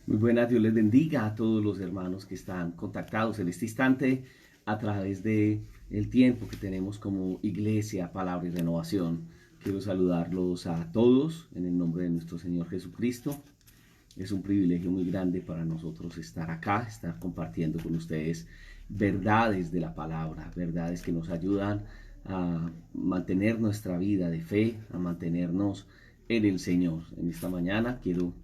Muy buenas, Dios les bendiga a todos los hermanos que están contactados en este instante a través de el tiempo que tenemos como Iglesia, Palabra y Renovación. Quiero saludarlos a todos en el nombre de nuestro Señor Jesucristo. Es un privilegio muy grande para nosotros estar acá, estar compartiendo con ustedes verdades de la palabra, verdades que nos ayudan a mantener nuestra vida de fe, a mantenernos en el Señor. En esta mañana quiero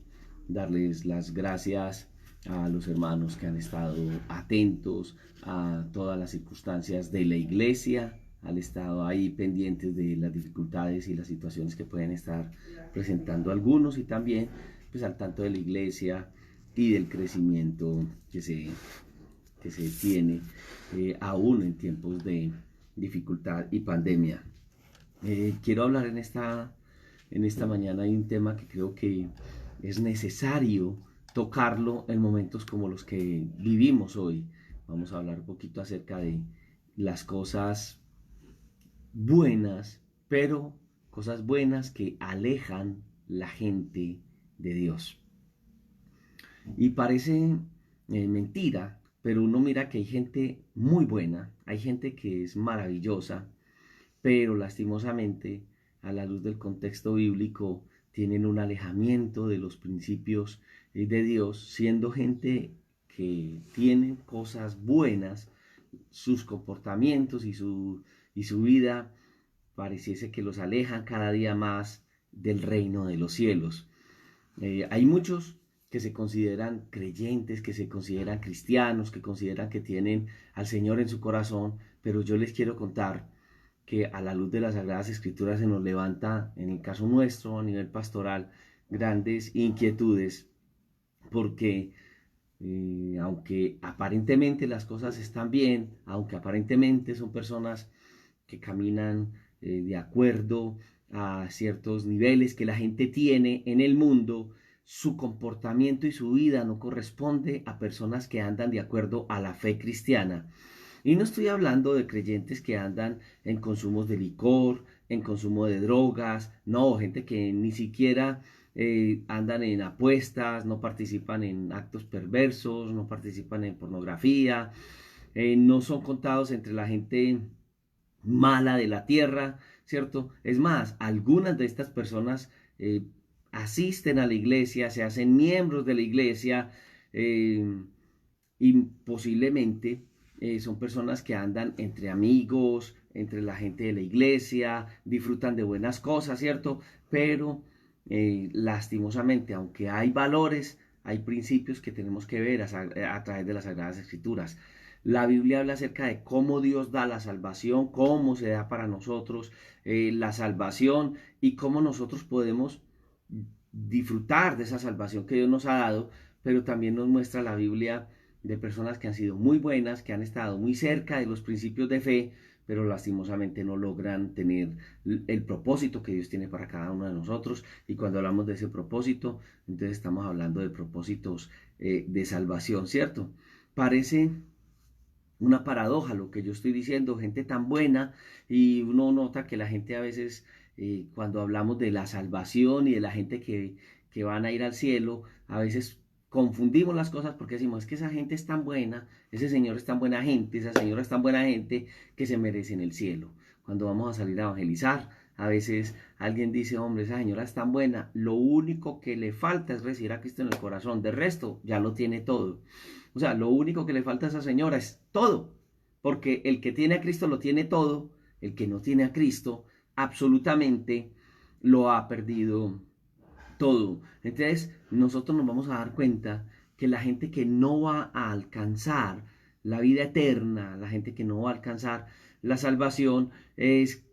darles las gracias a los hermanos que han estado atentos a todas las circunstancias de la iglesia, han estado ahí pendientes de las dificultades y las situaciones que pueden estar presentando algunos, y también pues al tanto de la iglesia y del crecimiento que se tiene aún en tiempos de dificultad y pandemia. Quiero hablar en esta mañana de un tema que creo que es necesario tocarlo en momentos como los que vivimos hoy. Vamos a hablar un poquito acerca de las cosas buenas, pero cosas buenas que alejan la gente de Dios. Y parece mentira, pero uno mira que hay gente muy buena, hay gente que es maravillosa, pero lastimosamente, a la luz del contexto bíblico, tienen un alejamiento de los principios de Dios, siendo gente que tiene cosas buenas, sus comportamientos y su vida pareciese que los alejan cada día más del reino de los cielos. Hay muchos que se consideran creyentes, que se consideran cristianos, que consideran que tienen al Señor en su corazón, pero yo les quiero contar que a la luz de las Sagradas Escrituras se nos levanta, en el caso nuestro, a nivel pastoral, grandes inquietudes, porque aunque aparentemente las cosas están bien, aunque aparentemente son personas que caminan de acuerdo a ciertos niveles que la gente tiene en el mundo, su comportamiento y su vida no corresponde a personas que andan de acuerdo a la fe cristiana. Y no estoy hablando de creyentes que andan en consumos de licor, en consumo de drogas, no, gente que ni siquiera andan en apuestas, no participan en actos perversos, no participan en pornografía, no son contados entre la gente mala de la tierra, ¿cierto? Es más, algunas de estas personas asisten a la iglesia, se hacen miembros de la iglesia, eh, y posiblemente son personas que andan entre amigos, entre la gente de la iglesia, disfrutan de buenas cosas, ¿cierto? Pero lastimosamente, aunque hay valores, hay principios que tenemos que ver a través de las Sagradas Escrituras. La Biblia habla acerca de cómo Dios da la salvación, cómo se da para nosotros la salvación y cómo nosotros podemos disfrutar de esa salvación que Dios nos ha dado, pero también nos muestra la Biblia de personas que han sido muy buenas, que han estado muy cerca de los principios de fe, pero lastimosamente no logran tener el propósito que Dios tiene para cada uno de nosotros. Y cuando hablamos de ese propósito, entonces estamos hablando de propósitos de salvación, ¿cierto? Parece una paradoja lo que yo estoy diciendo, gente tan buena, y uno nota que la gente a veces, cuando hablamos de la salvación y de la gente que van a ir al cielo, a veces confundimos las cosas porque decimos, es que esa gente es tan buena, ese señor es tan buena gente, esa señora es tan buena gente que se merecen el cielo. Cuando vamos a salir a evangelizar, a veces alguien dice, hombre, esa señora es tan buena, lo único que le falta es recibir a Cristo en el corazón, de resto ya lo tiene todo. O sea, lo único que le falta a esa señora es todo, porque el que tiene a Cristo lo tiene todo, el que no tiene a Cristo absolutamente lo ha perdido todo. Entonces, nosotros nos vamos a dar cuenta que la gente que no va a alcanzar la vida eterna, la gente que no va a alcanzar la salvación,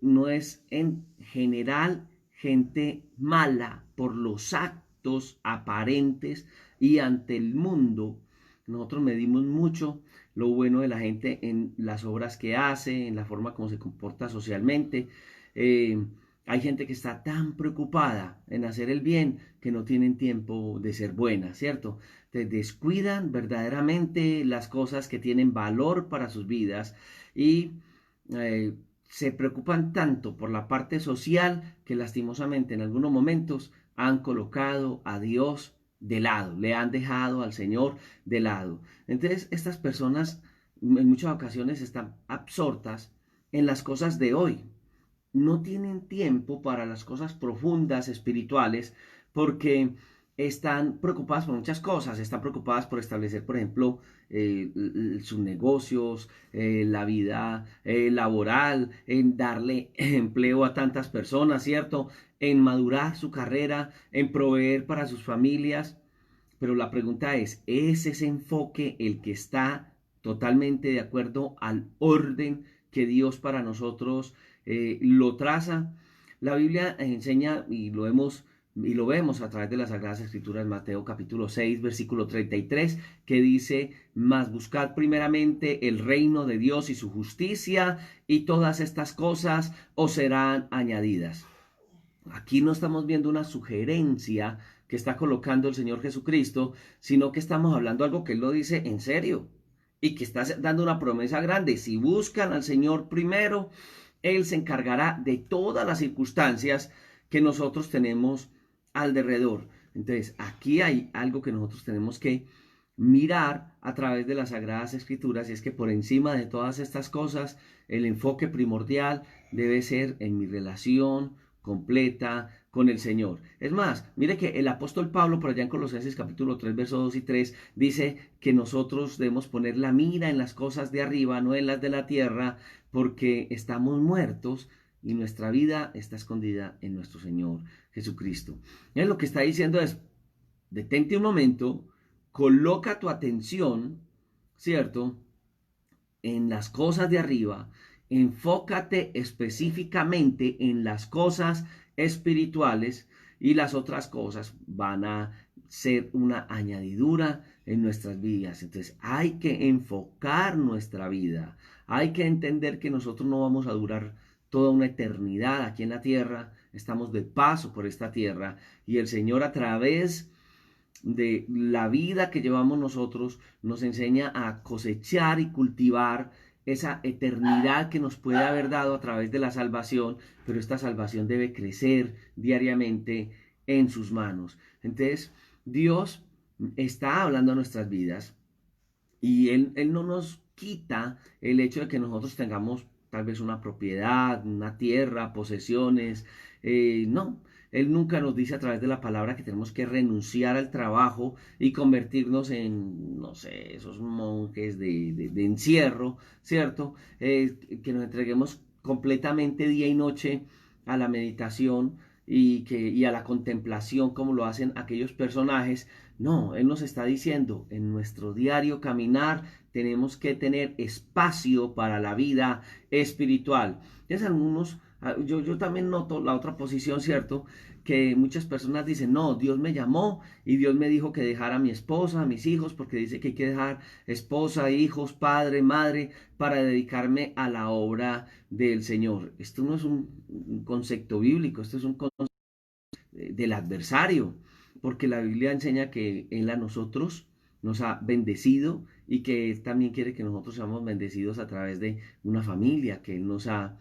no es en general gente mala por los actos aparentes y ante el mundo. Nosotros medimos mucho lo bueno de la gente en las obras que hace, en la forma como se comporta socialmente. Eh, Hay gente que está tan preocupada en hacer el bien que no tienen tiempo de ser buena, ¿cierto? Te descuidan verdaderamente las cosas que tienen valor para sus vidas y se preocupan tanto por la parte social que lastimosamente en algunos momentos han colocado a Dios de lado, le han dejado al Señor de lado. Entonces, estas personas en muchas ocasiones están absortas en las cosas de hoy. No tienen tiempo para las cosas profundas, espirituales, porque están preocupadas por muchas cosas. Están preocupadas por establecer, por ejemplo, sus negocios, la vida laboral, en darle empleo a tantas personas, ¿cierto? En madurar su carrera, en proveer para sus familias. Pero la pregunta ¿es ese enfoque el que está totalmente de acuerdo al orden que Dios para nosotros lo traza? La Biblia enseña y lo vemos a través de las Sagradas Escrituras, Mateo capítulo 6, versículo 33, que dice: mas buscad primeramente el reino de Dios y su justicia, y todas estas cosas os serán añadidas. Aquí no estamos viendo una sugerencia que está colocando el Señor Jesucristo, sino que estamos hablando algo que Él lo dice en serio y que está dando una promesa grande. Si buscan al Señor primero, Él se encargará de todas las circunstancias que nosotros tenemos alrededor. Entonces, aquí hay algo que nosotros tenemos que mirar a través de las Sagradas Escrituras, y es que por encima de todas estas cosas, el enfoque primordial debe ser en mi relación completa con el Señor. Es más, mire que el apóstol Pablo, por allá en Colosenses capítulo 3, versos 2 y 3, dice que nosotros debemos poner la mira en las cosas de arriba, no en las de la tierra, porque estamos muertos y nuestra vida está escondida en nuestro Señor Jesucristo. Y lo que está diciendo es: detente un momento, coloca tu atención, ¿cierto?, en las cosas de arriba, enfócate específicamente en las cosas espirituales, y las otras cosas van a ser una añadidura en nuestras vidas. Entonces hay que enfocar nuestra vida, hay que entender que nosotros no vamos a durar toda una eternidad aquí en la tierra, estamos de paso por esta tierra, y el Señor, a través de la vida que llevamos nosotros, nos enseña a cosechar y cultivar esa eternidad que nos puede haber dado a través de la salvación, pero esta salvación debe crecer diariamente en sus manos. Entonces, Dios está hablando a nuestras vidas, y Él no nos quita el hecho de que nosotros tengamos tal vez una propiedad, una tierra, posesiones. No, Él nunca nos dice a través de la palabra que tenemos que renunciar al trabajo y convertirnos en, no sé, esos monjes de encierro, ¿cierto? Que nos entreguemos completamente día y noche a la meditación y a la contemplación, como lo hacen aquellos personajes. No, Él nos está diciendo: en nuestro diario caminar tenemos que tener espacio para la vida espiritual. Es algunos, yo también noto la otra posición, ¿cierto? Que muchas personas dicen: no, Dios me llamó y Dios me dijo que dejara a mi esposa, a mis hijos, porque dice que hay que dejar esposa, hijos, padre, madre, para dedicarme a la obra del Señor. Esto no es un concepto bíblico, esto es un concepto del adversario, porque la Biblia enseña que Él a nosotros nos ha bendecido, y que Él también quiere que nosotros seamos bendecidos a través de una familia que Él nos ha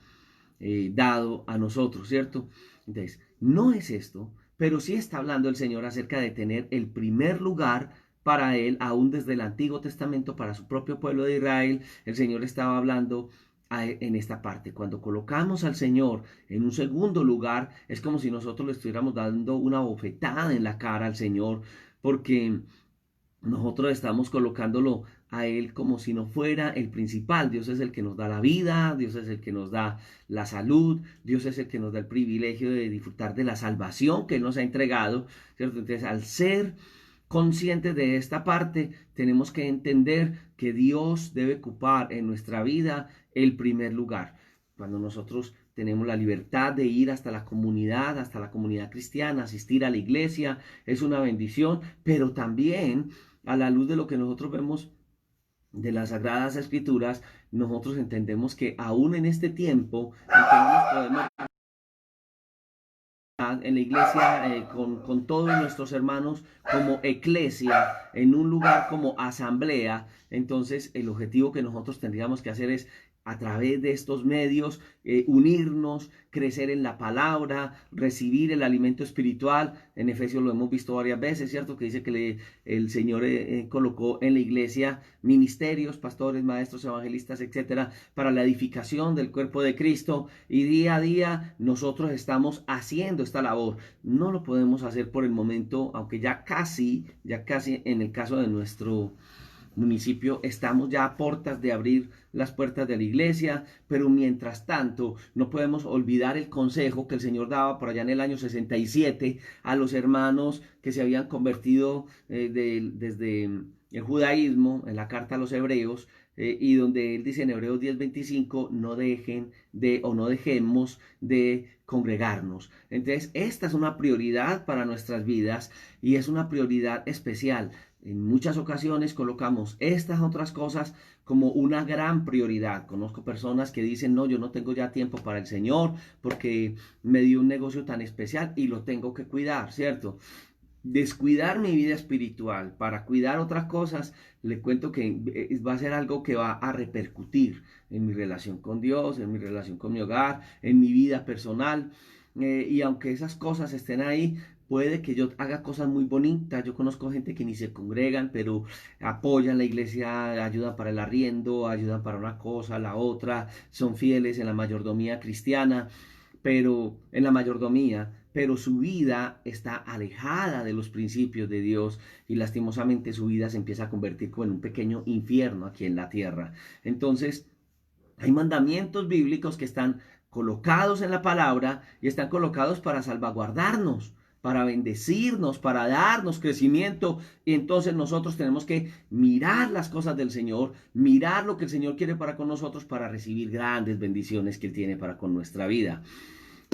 dado a nosotros, ¿cierto? Entonces, no es esto, pero sí está hablando el Señor acerca de tener el primer lugar para Él, aún desde el Antiguo Testamento, para su propio pueblo de Israel. El Señor estaba hablando en esta parte. Cuando colocamos al Señor en un segundo lugar, es como si nosotros le estuviéramos dando una bofetada en la cara al Señor, porque nosotros estamos colocándolo a Él como si no fuera el principal. Dios es el que nos da la vida, Dios es el que nos da la salud, Dios es el que nos da el privilegio de disfrutar de la salvación que Él nos ha entregado, ¿cierto? Entonces, al ser conscientes de esta parte, tenemos que entender que Dios debe ocupar en nuestra vida el primer lugar. Cuando nosotros tenemos la libertad de ir hasta la comunidad cristiana, asistir a la iglesia, es una bendición, pero también, a la luz de lo que nosotros vemos de las Sagradas Escrituras, nosotros entendemos que aún en este tiempo en que no nos podemos en la iglesia con todos nuestros hermanos como eclesia, en un lugar como asamblea, entonces el objetivo que nosotros tendríamos que hacer es a través de estos medios, unirnos, crecer en la palabra, recibir el alimento espiritual. En Efesios lo hemos visto varias veces, ¿cierto? Que dice que el Señor colocó en la iglesia ministerios, pastores, maestros, evangelistas, etcétera, para la edificación del cuerpo de Cristo. Y día a día nosotros estamos haciendo esta labor. No lo podemos hacer por el momento, aunque ya casi en el caso de nuestro municipio estamos ya a portas de abrir las puertas de la iglesia, pero mientras tanto no podemos olvidar el consejo que el Señor daba por allá en el año 67 a los hermanos que se habían convertido desde el judaísmo, en la carta a los hebreos, y donde él dice en Hebreos 10:25, no dejemos de congregarnos. Entonces, esta es una prioridad para nuestras vidas y es una prioridad especial. En muchas ocasiones colocamos estas otras cosas como una gran prioridad. Conozco personas que dicen, no, yo no tengo ya tiempo para el Señor porque me dio un negocio tan especial y lo tengo que cuidar, ¿cierto? Descuidar mi vida espiritual para cuidar otras cosas, le cuento que va a ser algo que va a repercutir en mi relación con Dios, en mi relación con mi hogar, en mi vida personal. Y aunque esas cosas estén ahí, puede que yo haga cosas muy bonitas. Yo conozco gente que ni se congregan, pero apoyan la iglesia, ayudan para el arriendo, ayudan para una cosa, la otra, son fieles en la mayordomía cristiana, pero su vida está alejada de los principios de Dios y lastimosamente su vida se empieza a convertir como en un pequeño infierno aquí en la tierra. Entonces, hay mandamientos bíblicos que están colocados en la palabra y están colocados para salvaguardarnos, para bendecirnos, para darnos crecimiento. Y entonces nosotros tenemos que mirar las cosas del Señor, mirar lo que el Señor quiere para con nosotros para recibir grandes bendiciones que Él tiene para con nuestra vida.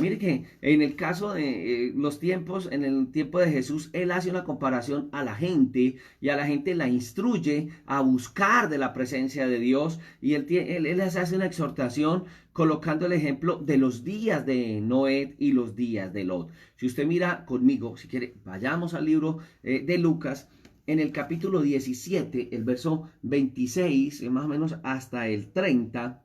Mire que en el caso de los tiempos, en el tiempo de Jesús, Él hace una comparación a la gente y a la gente la instruye a buscar de la presencia de Dios y él les hace una exhortación colocando el ejemplo de los días de Noé y los días de Lot. Si usted mira conmigo, si quiere, vayamos al libro de Lucas. En el capítulo 17, el verso 26, más o menos hasta el 30,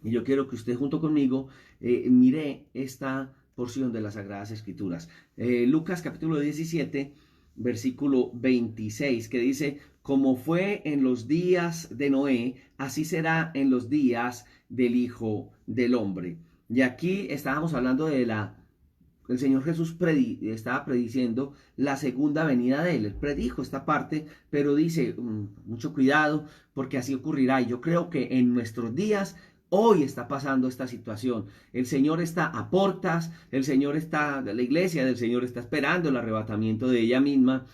y yo quiero que usted junto conmigo mire esta porción de las Sagradas Escrituras. Lucas capítulo 17, versículo 26, que dice, como fue en los días de Noé, así será en los días del Hijo del Hombre. Y aquí estábamos hablando de el Señor Jesús estaba prediciendo la segunda venida de Él. Él predijo esta parte, pero dice, mucho cuidado, porque así ocurrirá. Y yo creo que en nuestros días hoy está pasando esta situación. El Señor está a portas, la iglesia del Señor está esperando el arrebatamiento de ella misma,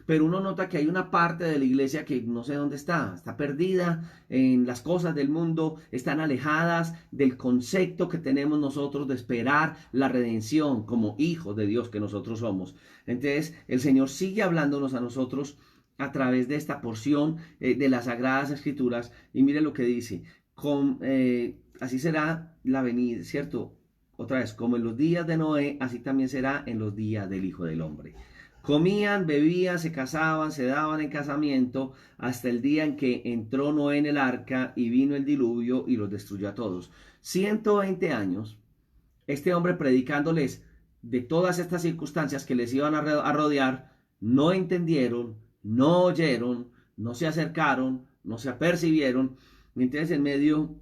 pero uno nota que hay una parte de la iglesia que no sé dónde está perdida en las cosas del mundo, están alejadas del concepto que tenemos nosotros de esperar la redención como hijos de Dios que nosotros somos. Entonces, el Señor sigue hablándonos a nosotros a través de esta porción de las Sagradas Escrituras, y mire lo que dice. Así será la venida, ¿cierto? Otra vez, como en los días de Noé, así también será en los días del Hijo del Hombre. Comían, bebían, se casaban, se daban en casamiento, hasta el día en que entró Noé en el arca y vino el diluvio y los destruyó a todos. 120 años, este hombre predicándoles de todas estas circunstancias que les iban a rodear, no entendieron, no oyeron, no se acercaron, no se apercibieron. Entonces, en medio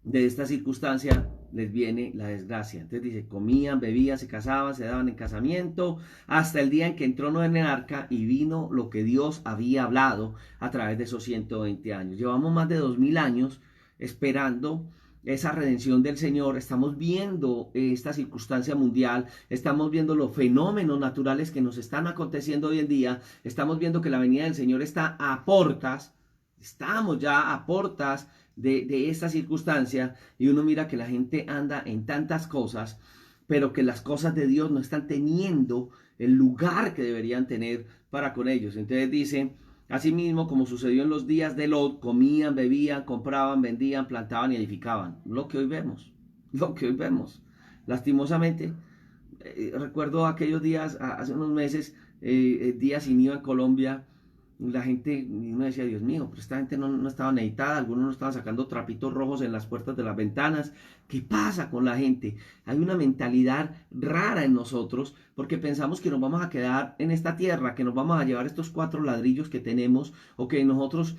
de esta circunstancia les viene la desgracia. Entonces dice, comían, bebían, se casaban, se daban en casamiento, hasta el día en que entró Noé en el arca y vino lo que Dios había hablado a través de esos 120 años. Llevamos más de 2000 años esperando esa redención del Señor. Estamos viendo esta circunstancia mundial, estamos viendo los fenómenos naturales que nos están aconteciendo hoy en día, estamos viendo que la venida del Señor está a portas. Estamos ya a portas de esta circunstancia y uno mira que la gente anda en tantas cosas, pero que las cosas de Dios no están teniendo el lugar que deberían tener para con ellos. Entonces dice, asimismo como sucedió en los días de Lot, comían, bebían, compraban, vendían, plantaban y edificaban. Lo que hoy vemos. Lastimosamente, recuerdo aquellos días, hace unos meses, días sin IVA en Colombia, la gente, y uno decía, Dios mío, pero esta gente no estaba necesitada, algunos no estaban sacando trapitos rojos en las puertas de las ventanas. ¿Qué pasa con la gente? Hay una mentalidad rara en nosotros porque pensamos que nos vamos a quedar en esta tierra, que nos vamos a llevar estos 4 ladrillos que tenemos o que nosotros...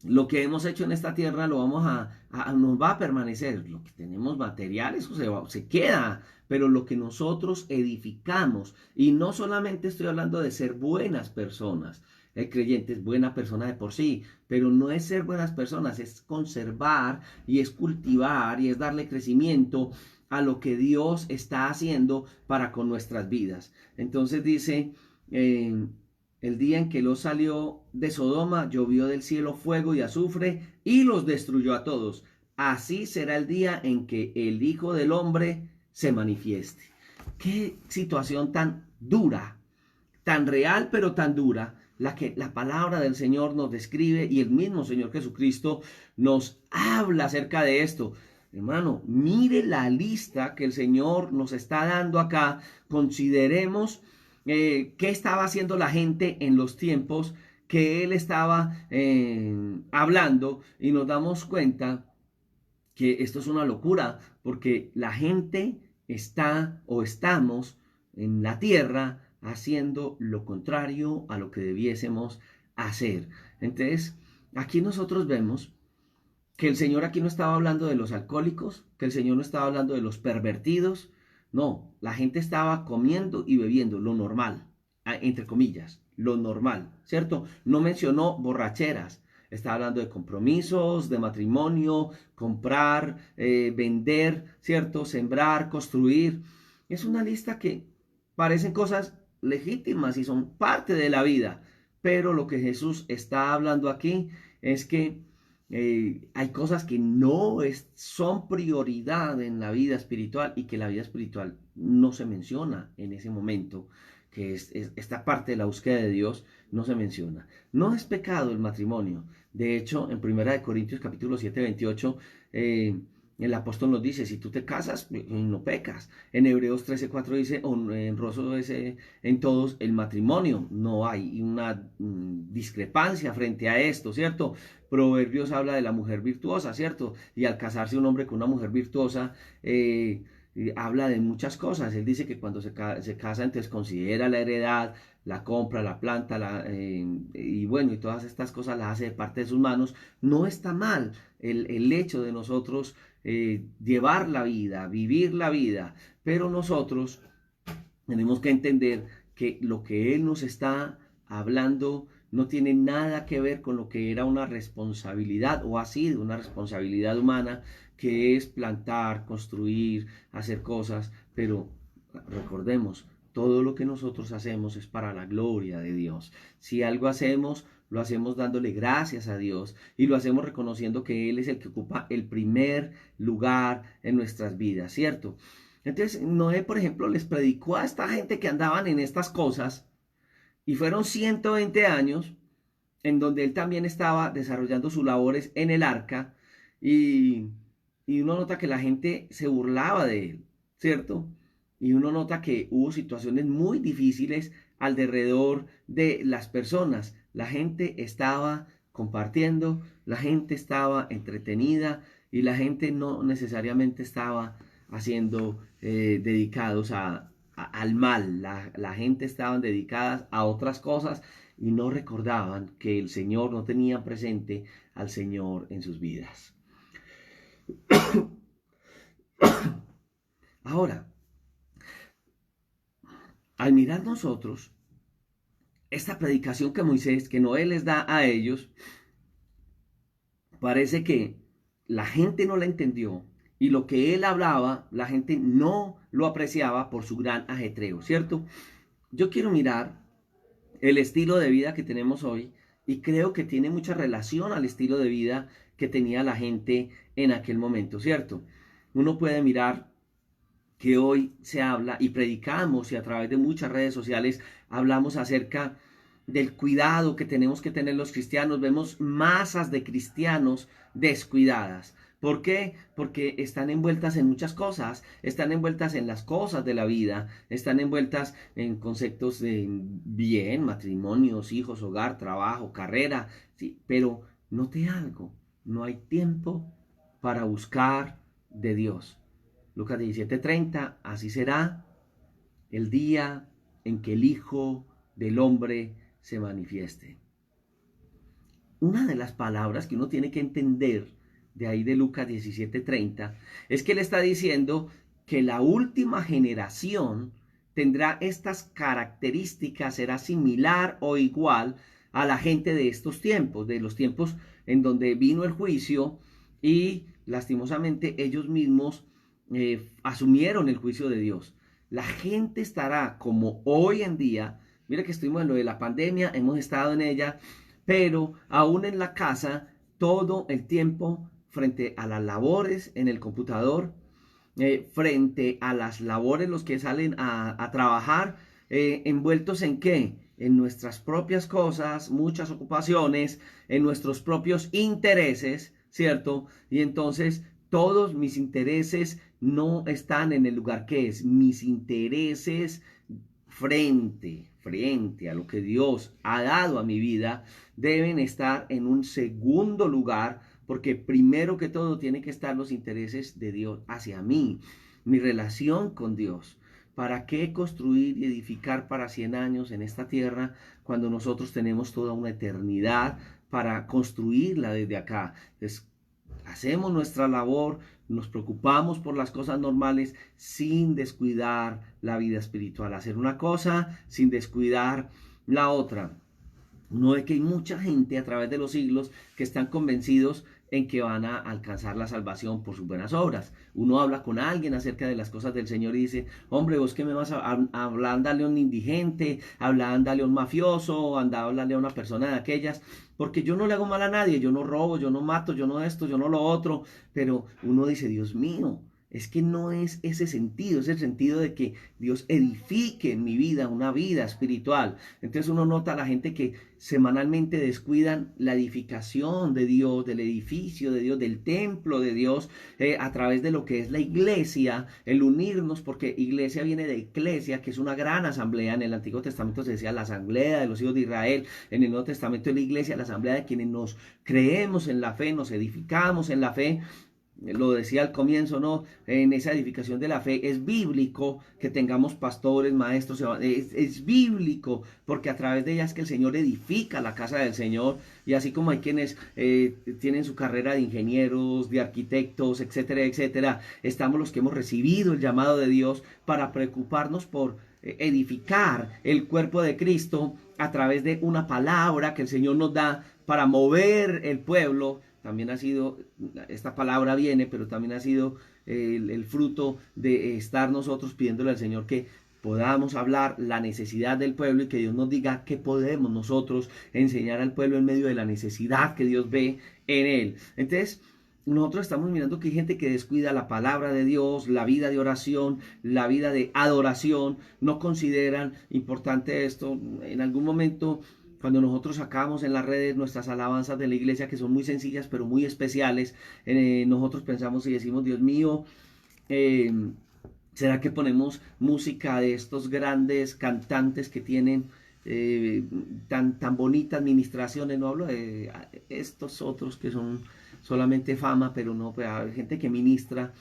lo que hemos hecho en esta tierra lo vamos nos va a permanecer. Lo que tenemos material, eso se queda, pero lo que nosotros edificamos, y no solamente estoy hablando de ser buenas personas, el creyente es buena persona de por sí, pero no es ser buenas personas, es conservar y es cultivar y es darle crecimiento a lo que Dios está haciendo para con nuestras vidas. Entonces dice... el día en que Lot salió de Sodoma, llovió del cielo fuego y azufre y los destruyó a todos. Así será el día en que el Hijo del Hombre se manifieste. Qué situación tan dura, tan real pero tan dura, la que la palabra del Señor nos describe, y el mismo Señor Jesucristo nos habla acerca de esto. Hermano, mire la lista que el Señor nos está dando acá. Consideremos qué estaba haciendo la gente en los tiempos que Él estaba hablando, y nos damos cuenta que esto es una locura, porque la gente está o estamos en la tierra haciendo lo contrario a lo que debiésemos hacer. Entonces, aquí nosotros vemos que el Señor aquí no estaba hablando de los alcohólicos, que el Señor no estaba hablando de los pervertidos. No, la gente estaba comiendo y bebiendo lo normal, entre comillas, lo normal, ¿cierto? No mencionó borracheras. Está hablando de compromisos, de matrimonio, comprar, vender, ¿cierto? Sembrar, construir. Es una lista que parecen cosas legítimas y son parte de la vida. Pero lo que Jesús está hablando aquí es que hay cosas que no son prioridad en la vida espiritual, y que la vida espiritual no se menciona en ese momento, que esta parte de la búsqueda de Dios no se menciona. No es pecado el matrimonio. De hecho, en 1 Corintios capítulo 7, 28, el apóstol nos dice, si tú te casas, no pecas. En Hebreos 13, 4 dice, honroso es en todos el matrimonio. No hay una discrepancia frente a esto, ¿cierto? Proverbios habla de la mujer virtuosa, ¿cierto? Y al casarse un hombre con una mujer virtuosa, habla de muchas cosas. Él dice que cuando se casa, entonces considera la heredad, la compra, la planta, y bueno, y todas estas cosas las hace de parte de sus manos. No está mal el hecho de nosotros llevar la vida, vivir la vida, pero nosotros tenemos que entender que lo que Él nos está hablando no tiene nada que ver con lo que era una responsabilidad o ha sido una responsabilidad humana, que es plantar, construir, hacer cosas. Pero recordemos, todo lo que nosotros hacemos es para la gloria de Dios. Si algo hacemos, lo hacemos dándole gracias a Dios, y lo hacemos reconociendo que Él es el que ocupa el primer lugar en nuestras vidas, ¿cierto? Entonces, Noé, por ejemplo, les predicó a esta gente que andaban en estas cosas, y fueron 120 años en donde él también estaba desarrollando sus labores en el arca, y, y uno nota que la gente se burlaba de él, ¿cierto? Y uno nota que hubo situaciones muy difíciles alrededor de las personas. La gente estaba compartiendo, la gente estaba entretenida, y la gente no necesariamente estaba haciendo dedicados al mal. La gente estaban dedicadas a otras cosas y no recordaban que el Señor, no tenía presente al Señor en sus vidas. Ahora, al mirar nosotros esta predicación que Noé les da a ellos, parece que la gente no la entendió, y lo que él hablaba, la gente no lo apreciaba por su gran ajetreo, ¿cierto? Yo quiero mirar el estilo de vida que tenemos hoy, y creo que tiene mucha relación al estilo de vida que tenía la gente en aquel momento, ¿cierto? Uno puede mirar que hoy se habla y predicamos, y a través de muchas redes sociales hablamos acerca del cuidado que tenemos que tener los cristianos. Vemos masas de cristianos descuidadas. ¿Por qué? Porque están envueltas en muchas cosas, están envueltas en las cosas de la vida, están envueltas en conceptos de bien, matrimonios, hijos, hogar, trabajo, carrera, sí, pero note algo, no hay tiempo para buscar de Dios. Lucas 17:30, así será el día en que el Hijo del Hombre se manifieste. Una de las palabras que uno tiene que entender de ahí de Lucas 17:30 es que él está diciendo que la última generación tendrá estas características, será similar o igual a la gente de estos tiempos, de los tiempos en donde vino el juicio y lastimosamente ellos mismos asumieron el juicio de Dios. La gente estará como hoy en día. Mira que estuvimos en lo de la pandemia, hemos estado en ella, pero aún en la casa, todo el tiempo frente a las labores en el computador, frente a las labores, los que salen a trabajar, envueltos en qué? En nuestras propias cosas, muchas ocupaciones, en nuestros propios intereses, ¿cierto? Y entonces todos mis intereses no están en el lugar que es. Mis intereses frente a lo que Dios ha dado a mi vida, deben estar en un segundo lugar, porque primero que todo tienen que estar los intereses de Dios hacia mí, mi relación con Dios. ¿Para qué construir y edificar para 100 años en esta tierra cuando nosotros tenemos toda una eternidad para construirla desde acá? Entonces, hacemos nuestra labor, nos preocupamos por las cosas normales sin descuidar la vida espiritual. Hacer una cosa sin descuidar la otra. Uno ve que hay mucha gente a través de los siglos que están convencidos en que van a alcanzar la salvación por sus buenas obras. Uno habla con alguien acerca de las cosas del Señor y dice, hombre, vos qué me vas a hablar, ándale a un indigente, ándale a un mafioso, ándale a una persona de aquellas, porque yo no le hago mal a nadie, yo no robo, yo no mato, yo no esto, yo no lo otro, pero uno dice, Dios mío, es que no es ese sentido, es el sentido de que Dios edifique en mi vida una vida espiritual. Entonces uno nota a la gente que semanalmente descuidan la edificación de Dios, del edificio de Dios, del templo de Dios, a través de lo que es la iglesia, el unirnos, porque iglesia viene de eclesia, que es una gran asamblea. En el Antiguo Testamento se decía la asamblea de los hijos de Israel, en el Nuevo Testamento es la iglesia, la asamblea de quienes nos creemos en la fe, nos edificamos en la fe. Lo decía al comienzo, ¿no? En esa edificación de la fe es bíblico que tengamos pastores, maestros, es bíblico, porque a través de ellas es que el Señor edifica la casa del Señor, y así como hay quienes tienen su carrera de ingenieros, de arquitectos, etcétera, etcétera, estamos los que hemos recibido el llamado de Dios para preocuparnos por edificar el cuerpo de Cristo a través de una palabra que el Señor nos da para mover el pueblo. También ha sido, esta palabra viene, pero también ha sido el fruto de estar nosotros pidiéndole al Señor que podamos hablar la necesidad del pueblo y que Dios nos diga qué podemos nosotros enseñar al pueblo en medio de la necesidad que Dios ve en él. Entonces, nosotros estamos mirando que hay gente que descuida la palabra de Dios, la vida de oración, la vida de adoración, no consideran importante esto. En algún momento, cuando nosotros sacamos en las redes nuestras alabanzas de la iglesia, que son muy sencillas pero muy especiales, nosotros pensamos y decimos, Dios mío, ¿será que ponemos música de estos grandes cantantes que tienen tan bonitas administraciones? No hablo de estos otros que son solamente fama, pero no, pues hay gente que ministra.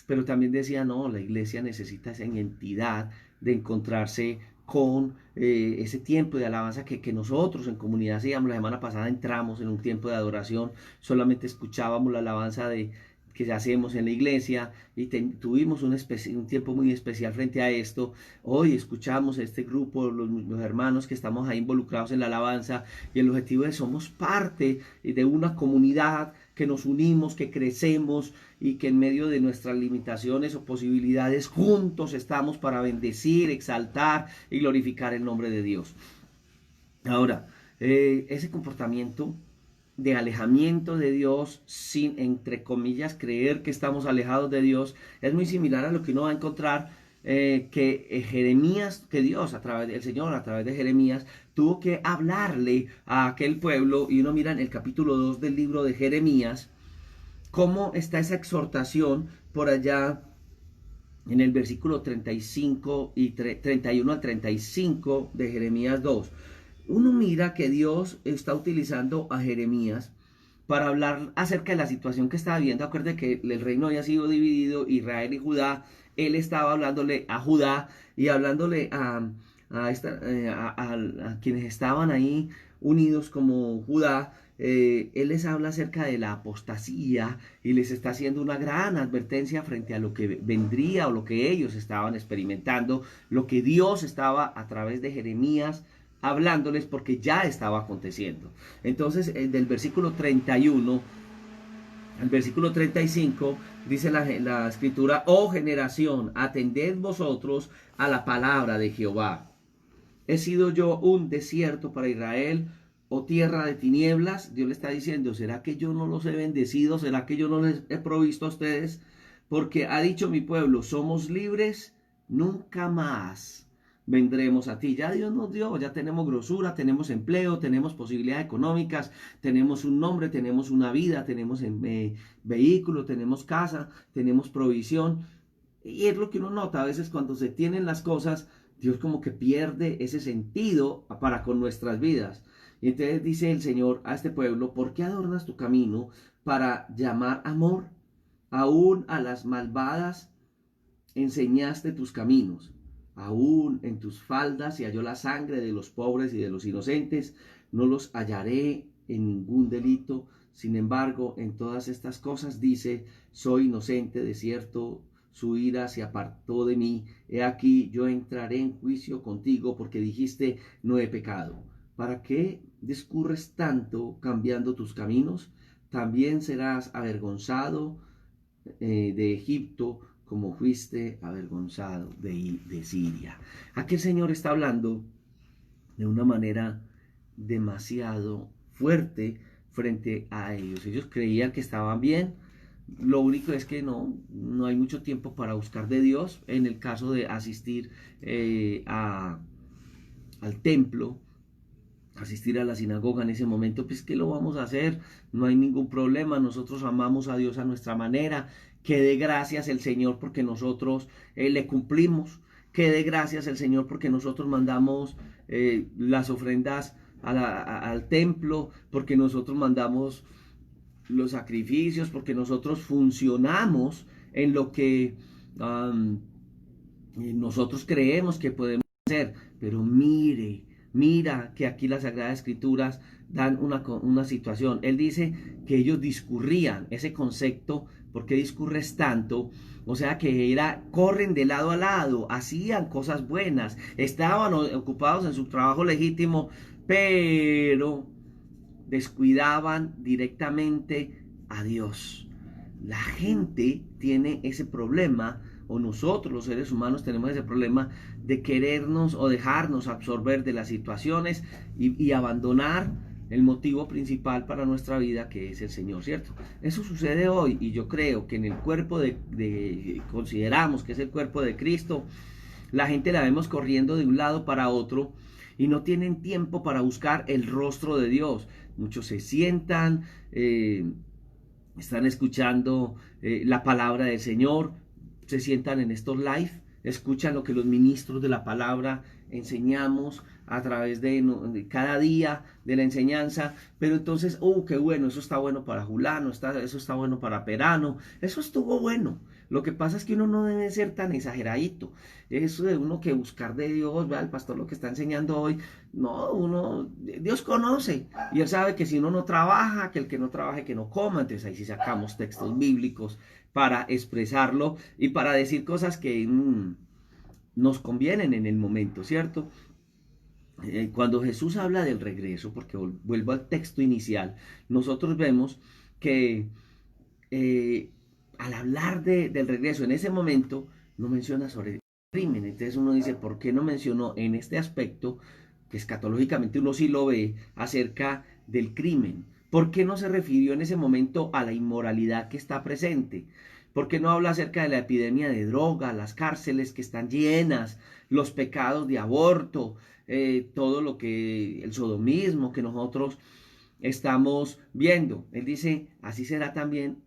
Pero también decía, no, la iglesia necesita esa identidad de encontrarse con ese tiempo de alabanza que nosotros en comunidad hacíamos. La semana pasada entramos en un tiempo de adoración, solamente escuchábamos la alabanza que hacemos en la iglesia y tuvimos un tiempo muy especial frente a esto. Hoy escuchamos este grupo, los hermanos que estamos ahí involucrados en la alabanza, y el objetivo es somos parte de una comunidad que nos unimos, que crecemos y que en medio de nuestras limitaciones o posibilidades juntos estamos para bendecir, exaltar y glorificar el nombre de Dios. Ahora, ese comportamiento de alejamiento de Dios sin, entre comillas, creer que estamos alejados de Dios, es muy similar a lo que uno va a encontrar que Jeremías, que Dios el Señor a través de Jeremías tuvo que hablarle a aquel pueblo. Y uno mira en el capítulo 2 del libro de Jeremías, cómo está esa exhortación por allá en el versículo 35 y 31 al 35 de Jeremías 2. Uno mira que Dios está utilizando a Jeremías para hablar acerca de la situación que estaba viviendo. Acuérdense que el reino había sido dividido, Israel y Judá. Él estaba hablándole a Judá y hablándole a quienes estaban ahí unidos como Judá. Él les habla acerca de la apostasía y les está haciendo una gran advertencia frente a lo que vendría o lo que ellos estaban experimentando, lo que Dios estaba a través de Jeremías hablándoles, porque ya estaba aconteciendo. Entonces, del versículo 31 al versículo 35 dice la escritura: oh generación, atended vosotros a la palabra de Jehová. ¿He sido yo un desierto para Israel, o tierra de tinieblas? Dios le está diciendo: ¿será que yo no los he bendecido? ¿Será que yo no les he provisto a ustedes? Porque ha dicho mi pueblo: somos libres, nunca más vendremos a ti. Ya Dios nos dio, ya tenemos grosura, tenemos empleo, tenemos posibilidades económicas, tenemos un nombre, tenemos una vida, tenemos vehículo, tenemos casa, tenemos provisión. Y es lo que uno nota a veces cuando se tienen las cosas. Dios como que pierde ese sentido para con nuestras vidas. Y entonces dice el Señor a este pueblo: ¿por qué adornas tu camino para llamar amor? Aún a las malvadas enseñaste tus caminos. Aún en tus faldas se halló la sangre de los pobres y de los inocentes. No los hallaré en ningún delito. Sin embargo, en todas estas cosas dice: soy inocente, de cierto su ira se apartó de mí. He aquí, yo entraré en juicio contigo, porque dijiste: no he pecado. ¿Para qué discurres tanto cambiando tus caminos? También serás avergonzado de Egipto, como fuiste avergonzado de Siria. Aquí el Señor está hablando de una manera demasiado fuerte frente a ellos. Ellos creían que estaban bien. Lo único es que no hay mucho tiempo para buscar de Dios. En el caso de asistir al templo, asistir a la sinagoga en ese momento, pues ¿qué lo vamos a hacer? No hay ningún problema, nosotros amamos a Dios a nuestra manera. Que dé gracias el Señor porque nosotros le cumplimos. Que dé gracias el Señor porque nosotros mandamos las ofrendas al templo, porque nosotros mandamos los sacrificios, porque nosotros funcionamos en lo que nosotros creemos que podemos hacer. Pero mira que aquí las Sagradas Escrituras dan una situación. Él dice que ellos discurrían ese concepto. ¿Por qué discurres tanto? O sea que corren de lado a lado, hacían cosas buenas, estaban ocupados en su trabajo legítimo, pero descuidaban directamente a Dios. La gente tiene ese problema, o nosotros los seres humanos tenemos ese problema de querernos o dejarnos absorber de las situaciones y abandonar el motivo principal para nuestra vida, que es el Señor, ¿cierto? Eso sucede hoy, y yo creo que en el cuerpo consideramos que es el cuerpo de Cristo, la gente la vemos corriendo de un lado para otro y no tienen tiempo para buscar el rostro de Dios. Muchos se sientan, están escuchando la palabra del Señor, se sientan en estos live, escuchan lo que los ministros de la palabra enseñamos a través de cada día de la enseñanza, pero entonces, qué bueno, eso está bueno para Julano, eso está bueno para Perano, eso estuvo bueno. Lo que pasa es que uno no debe ser tan exageradito. Eso de uno que buscar de Dios, vea el pastor lo que está enseñando hoy. No, Dios conoce. Y Él sabe que si uno no trabaja, que el que no trabaje, que no coma. Entonces ahí sí sacamos textos bíblicos para expresarlo y para decir cosas que nos convienen en el momento, ¿cierto? Cuando Jesús habla del regreso, porque vuelvo al texto inicial, nosotros vemos que al hablar del regreso en ese momento, no menciona sobre el crimen. Entonces uno dice: ¿por qué no mencionó en este aspecto, que escatológicamente uno sí lo ve, acerca del crimen? ¿Por qué no se refirió en ese momento a la inmoralidad que está presente? ¿Por qué no habla acerca de la epidemia de droga, las cárceles que están llenas, los pecados de aborto, todo lo que, el sodomismo que nosotros estamos viendo? Él dice: así será también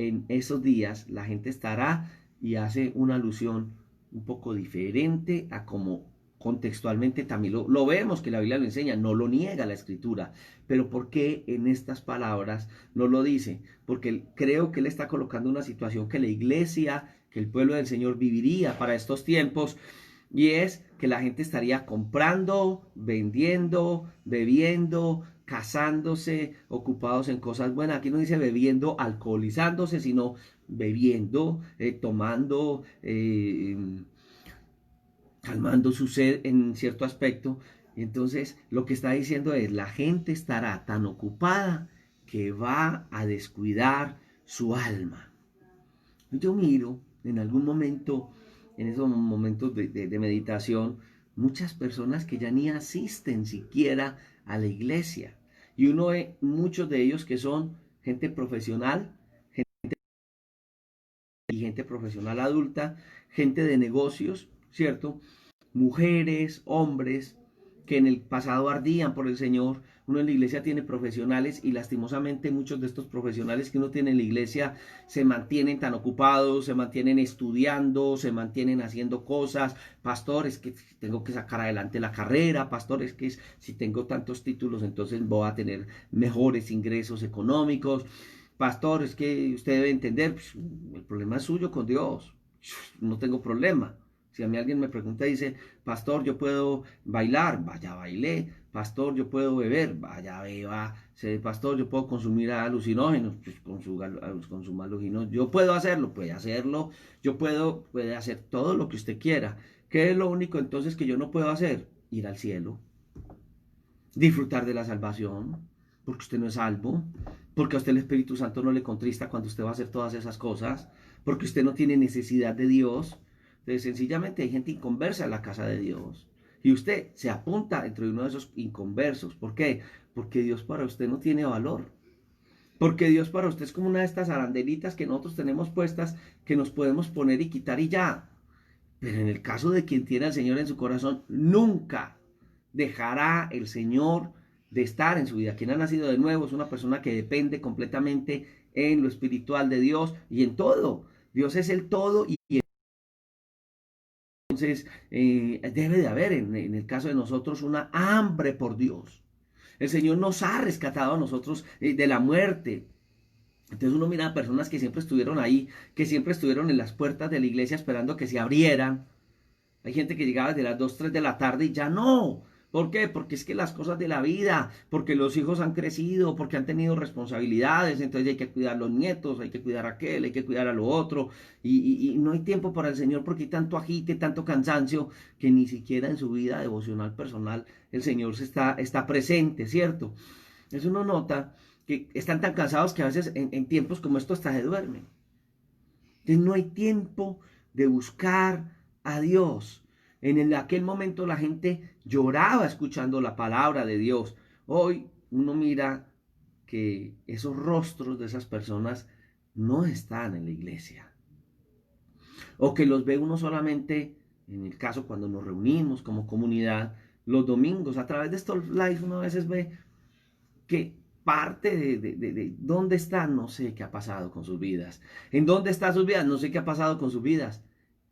en esos días la gente estará, y hace una alusión un poco diferente a como contextualmente también lo vemos, que la Biblia lo enseña, no lo niega la Escritura. Pero ¿por qué en estas palabras no lo dice? Porque creo que él está colocando una situación que la iglesia, que el pueblo del Señor viviría para estos tiempos, y es que la gente estaría comprando, vendiendo, bebiendo, casándose, ocupados en cosas buenas. Aquí no dice bebiendo, alcoholizándose, sino bebiendo, tomando, calmando su sed en cierto aspecto. Y entonces lo que está diciendo es, la gente estará tan ocupada que va a descuidar su alma. Yo miro en algún momento, en esos momentos de meditación, muchas personas que ya ni asisten siquiera a la iglesia. Y uno ve muchos de ellos que son gente profesional, y gente profesional adulta, gente de negocios, ¿cierto? Mujeres, hombres que en el pasado ardían por el Señor. Uno en la iglesia tiene profesionales, y lastimosamente muchos de estos profesionales que uno tiene en la iglesia se mantienen tan ocupados, se mantienen estudiando, se mantienen haciendo cosas. Pastores, que tengo que sacar adelante la carrera. Pastores, que si tengo tantos títulos entonces voy a tener mejores ingresos económicos. Pastor, es que usted debe entender, pues, el problema es suyo con Dios. No tengo problema. Si a mí alguien me pregunta y dice, pastor, yo puedo bailar, vaya, bailé. Pastor, yo puedo beber, vaya, beba. Pastor, yo puedo consumir alucinógenos, pues consuma alucinógenos. Yo puedo hacerlo, puede hacerlo. Puede hacer todo lo que usted quiera. ¿Qué es lo único entonces que yo no puedo hacer? Ir al cielo, disfrutar de la salvación, porque usted no es salvo, porque a usted el Espíritu Santo no le contrista cuando usted va a hacer todas esas cosas, porque usted no tiene necesidad de Dios. Entonces, sencillamente hay gente inconversa en la casa de Dios, y usted se apunta entre uno de esos inconversos. ¿Por qué? Porque Dios para usted no tiene valor. Porque Dios para usted es como una de estas arandelitas que nosotros tenemos puestas, que nos podemos poner y quitar y ya. Pero en el caso de quien tiene al Señor en su corazón, nunca dejará el Señor de estar en su vida. Quien ha nacido de nuevo es una persona que depende completamente en lo espiritual de Dios y en todo. Dios es el todo, y entonces debe de haber en el caso de nosotros una hambre por Dios. El Señor nos ha rescatado a nosotros de la muerte. Entonces uno mira a personas que siempre estuvieron ahí, que siempre estuvieron en las puertas de la iglesia esperando que se abrieran. Hay gente que llegaba desde las 2, 3 de la tarde y ya no. ¿Por qué? Porque es que las cosas de la vida, porque los hijos han crecido, porque han tenido responsabilidades, entonces hay que cuidar a los nietos, hay que cuidar a aquel, hay que cuidar a lo otro, y no hay tiempo para el Señor porque hay tanto agite, tanto cansancio, que ni siquiera en su vida devocional personal el Señor está presente, ¿cierto? Eso uno nota que están tan cansados que a veces en tiempos como estos hasta se duermen. Entonces no hay tiempo de buscar a Dios. En aquel momento la gente lloraba escuchando la palabra de Dios. Hoy uno mira que esos rostros de esas personas no están en la iglesia. O que los ve uno solamente, en el caso cuando nos reunimos como comunidad, los domingos. A través de estos lives uno a veces ve que parte de dónde están, no sé qué ha pasado con sus vidas. ¿En dónde están sus vidas? No sé qué ha pasado con sus vidas.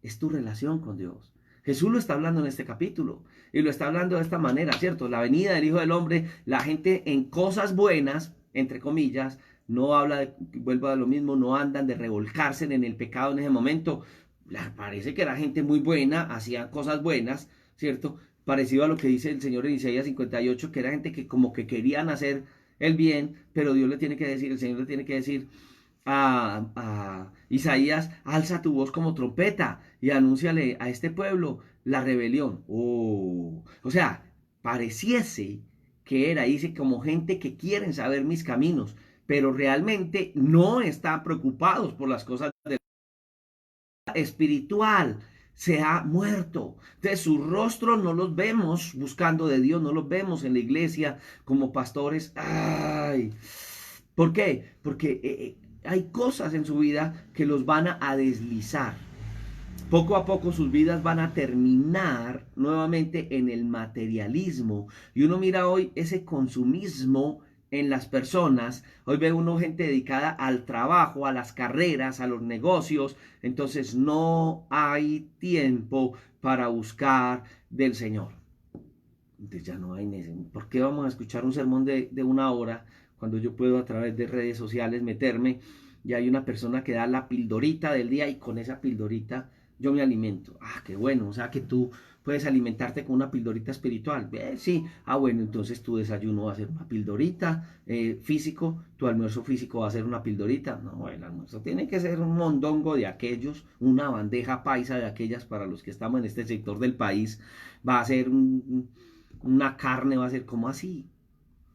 Es tu relación con Dios. Jesús lo está hablando en este capítulo, y lo está hablando de esta manera, ¿cierto? La venida del Hijo del Hombre, la gente en cosas buenas, entre comillas, no habla de, vuelvo a lo mismo, no andan de revolcarse en el pecado en ese momento. Parece que era gente muy buena, hacían cosas buenas, ¿cierto? Parecido a lo que dice el Señor en Isaías 58, que era gente que como que querían hacer el bien, pero Dios le tiene que decir, el Señor le tiene que decir a Isaías, alza tu voz como trompeta y anúnciale a este pueblo la rebelión. O sea, pareciese que era, dice, como gente que quieren saber mis caminos, pero realmente no están preocupados por las cosas de espiritual. Se ha muerto. Entonces sus rostros no los vemos buscando de Dios, no los vemos en la iglesia como pastores. Ay, ¿por qué? Porque hay cosas en su vida que los van a deslizar. Poco a poco sus vidas van a terminar nuevamente en el materialismo. Y uno mira hoy ese consumismo en las personas. Hoy ve uno gente dedicada al trabajo, a las carreras, a los negocios. Entonces no hay tiempo para buscar del Señor. Entonces ya no hay necesidad. ¿Por qué vamos a escuchar un sermón de 1 hora cuando yo puedo a través de redes sociales meterme y hay una persona que da la pildorita del día y con esa pildorita yo me alimento? Ah, qué bueno, o sea que tú puedes alimentarte con una pildorita espiritual. Sí, bueno, entonces tu desayuno va a ser una pildorita físico, tu almuerzo físico va a ser una pildorita. No, el almuerzo tiene que ser un mondongo de aquellos, una bandeja paisa de aquellas para los que estamos en este sector del país. Va a ser una carne, va a ser como así.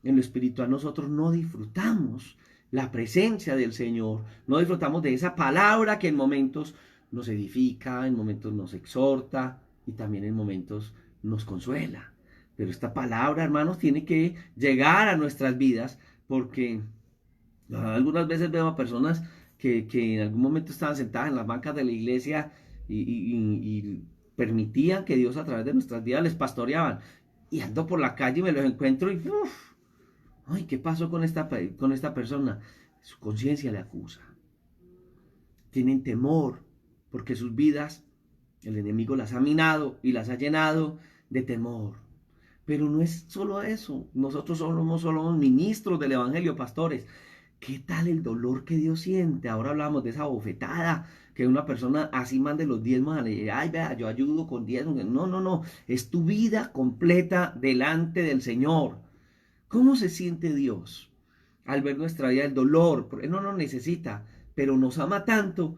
En lo espiritual nosotros no disfrutamos la presencia del Señor, no disfrutamos de esa palabra que en momentos nos edifica, en momentos nos exhorta y también en momentos nos consuela. Pero esta palabra, hermanos, tiene que llegar a nuestras vidas porque algunas veces veo a personas que en algún momento estaban sentadas en las bancas de la iglesia y permitían que Dios a través de nuestras vidas les pastoreaban. Y ando por la calle y me los encuentro y uf, ay, ¿qué pasó con esta persona? Su conciencia le acusa. Tienen temor porque sus vidas, el enemigo las ha minado y las ha llenado de temor. Pero no es solo eso. Nosotros somos ministros del evangelio, pastores. ¿Qué tal el dolor que Dios siente? Ahora hablamos de esa bofetada, que una persona así mande los diezmos a leer. Ay, vea, yo ayudo con diezmos. No, no, no. Es tu vida completa delante del Señor. ¿Cómo se siente Dios al ver nuestra vida, el dolor? Porque Él no nos necesita, pero nos ama tanto